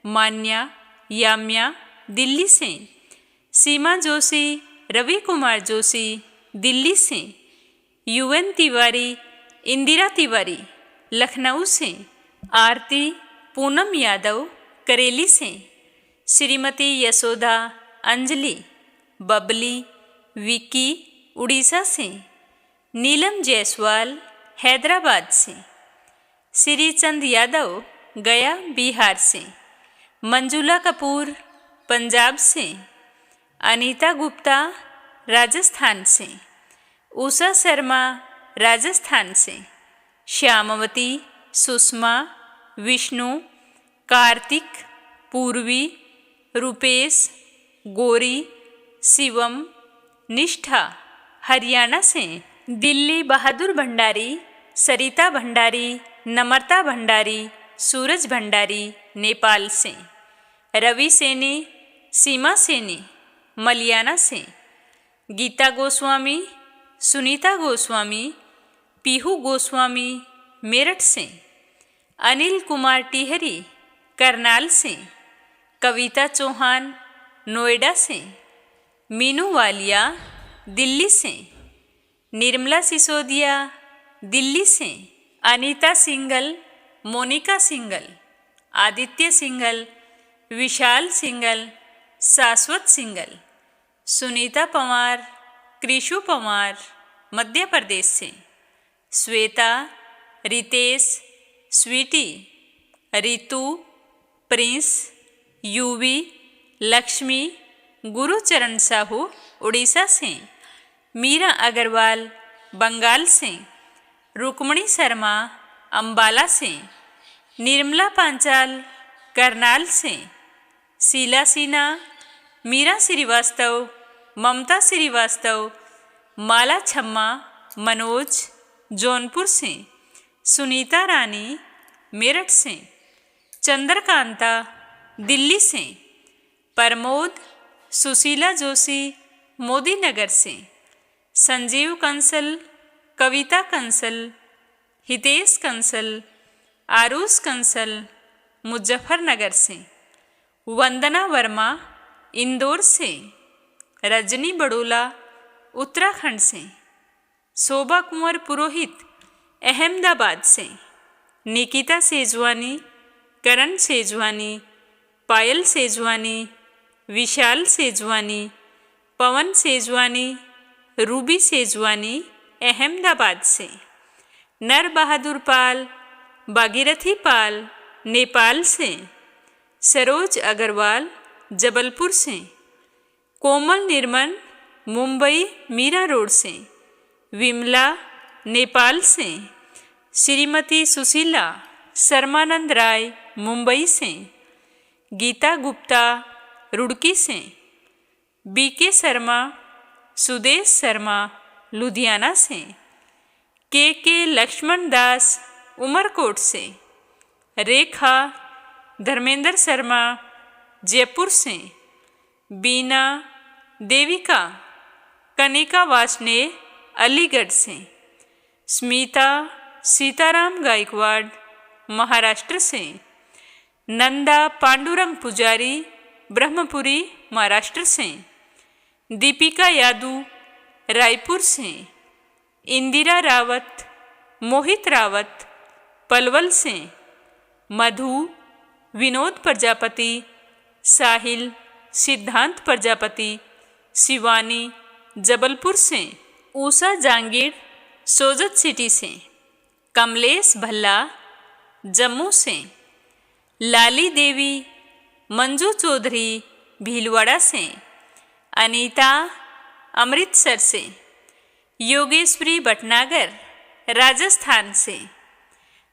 मान्या, याम्या दिल्ली से, सीमा जोशी, रवि कुमार जोशी दिल्ली से, यूएन तिवारी, इंदिरा तिवारी लखनऊ से, आरती, पूनम यादव करेली से, श्रीमती यशोदा, अंजलि, बबली, विकी उड़ीसा से, नीलम जायसवाल हैदराबाद से, श्रीचंद यादव गया बिहार से, मंजुला कपूर पंजाब से, अनीता गुप्ता राजस्थान से, उषा शर्मा राजस्थान से, श्यामवती, सुषमा, विष्णु, कार्तिक, पूर्वी, रुपेश, गौरी, शिवम, निष्ठा हरियाणा से, दिल्ली बहादुर भंडारी, सरिता भंडारी, नम्रता भंडारी, सूरज भंडारी नेपाल से, रवि सेनी, सीमा सेनी मलियाना से, गीता गोस्वामी, सुनीता गोस्वामी, पीहू गोस्वामी मेरठ से, अनिल कुमार टिहरी करनाल से, कविता चौहान नोएडा से, मीनू वालिया दिल्ली से, निर्मला सिसोदिया दिल्ली से, अनीता सिंगल, मोनिका सिंगल, आदित्य सिंगल, विशाल सिंगल, शाश्वत सिंगल, सुनीता पवार, कृषु पवार मध्य प्रदेश से, श्वेता, रितेश, स्वीटी, रितु, प्रिंस, यूवी, लक्ष्मी, गुरुचरण साहू उड़ीसा से, मीरा अग्रवाल बंगाल से, रुक्मणी शर्मा अंबाला से, निर्मला पांचाल करनाल से, शीला सिन्हा, मीरा श्रीवास्तव, ममता श्रीवास्तव, माला छम्मा मनोज जौनपुर से, सुनीता रानी मेरठ से, चंद्रकांता दिल्ली से, प्रमोद, सुशीला जोशी मोदी नगर से, संजीव कंसल, कविता कंसल, हितेश कंसल, आरुष कंसल मुजफ्फरनगर से, वंदना वर्मा इंदौर से, रजनी बड़ोला उत्तराखंड से, शोभा कुंवर पुरोहित अहमदाबाद से, निकिता सेजवानी, करण सेजवानी, पायल सेजवानी, विशाल सेजवानी, पवन सेजवानी, रूबी सेजवानी अहमदाबाद से, नर बहादुर पाल, भागीरथी पाल नेपाल से, सरोज अग्रवाल जबलपुर से, कोमल निर्मल मुंबई मीरा रोड से, विमला नेपाल से, श्रीमती सुशीला शर्मानंद राय मुंबई से, गीता गुप्ता रुड़की से, बीके शर्मा, सुदेश शर्मा लुधियाना से, के लक्ष्मण दास उमरकोट से, रेखा धर्मेंद्र शर्मा जयपुर से, बीना देविका कनिका वासने अलीगढ़ से, स्मिता सीताराम गायकवाड़ महाराष्ट्र से, नंदा पांडुरंग पुजारी ब्रह्मपुरी महाराष्ट्र से, दीपिका यादव रायपुर से, इंदिरा रावत, मोहित रावत पलवल से, मधु, विनोद प्रजापति, साहिल, सिद्धांत प्रजापति, शिवानी जबलपुर से, उषा जांगीर सोजत सिटी से, कमलेश भल्ला जम्मू से, लाली देवी, मंजू चौधरी भीलवाड़ा से, अनीता अमृतसर से, योगेश्वरी भटनागर राजस्थान से,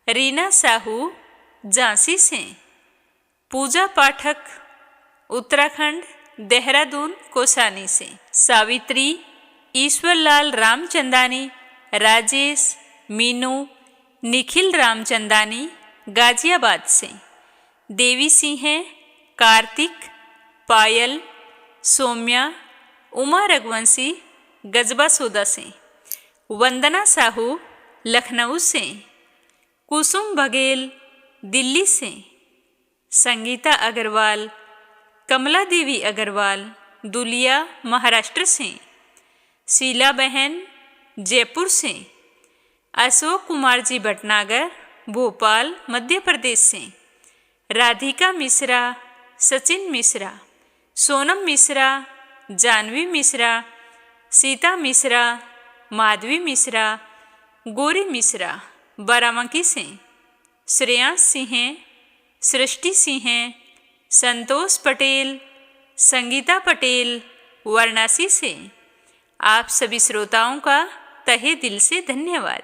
रीना साहू झांसी से, पूजा पाठक उत्तराखंड देहरादून कोसानी से, सावित्री, ईश्वरलाल रामचंदानी, राजेश, मीनू, निखिल रामचंदानी गाजियाबाद से, देवी सिंह, कार्तिक, पायल, सौम्या, उमा रघुवंशी गजबा सोदा से, वंदना साहू लखनऊ से, कुसुम बघेल दिल्ली से, संगीता अग्रवाल, कमला देवी अग्रवाल दुलिया महाराष्ट्र से, शीला बहन जयपुर से, अशोक कुमार जी भटनागर भोपाल मध्य प्रदेश से, राधिका मिश्रा, सचिन मिश्रा, सोनम मिश्रा, जानवी मिश्रा, सीता मिश्रा, माधवी मिश्रा, गौरी मिश्रा बाराबंकी से, श्रेयांश सिंह, सृष्टि सिंह, संतोष पटेल, संगीता पटेल वाराणसी से। आप सभी श्रोताओं का तहे दिल से धन्यवाद।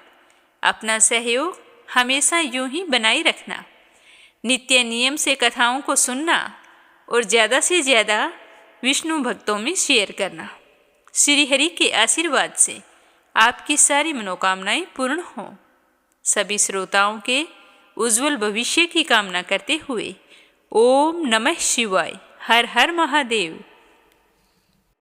अपना सहयोग हमेशा यूं ही बनाए रखना, नित्य नियम से कथाओं को सुनना और ज़्यादा से ज़्यादा विष्णु भक्तों में शेयर करना। श्री हरि के आशीर्वाद से आपकी सारी मनोकामनाएं पूर्ण हों। सभी श्रोताओं के उज्जवल भविष्य की कामना करते हुए ओम नमः शिवाय, हर हर महादेव।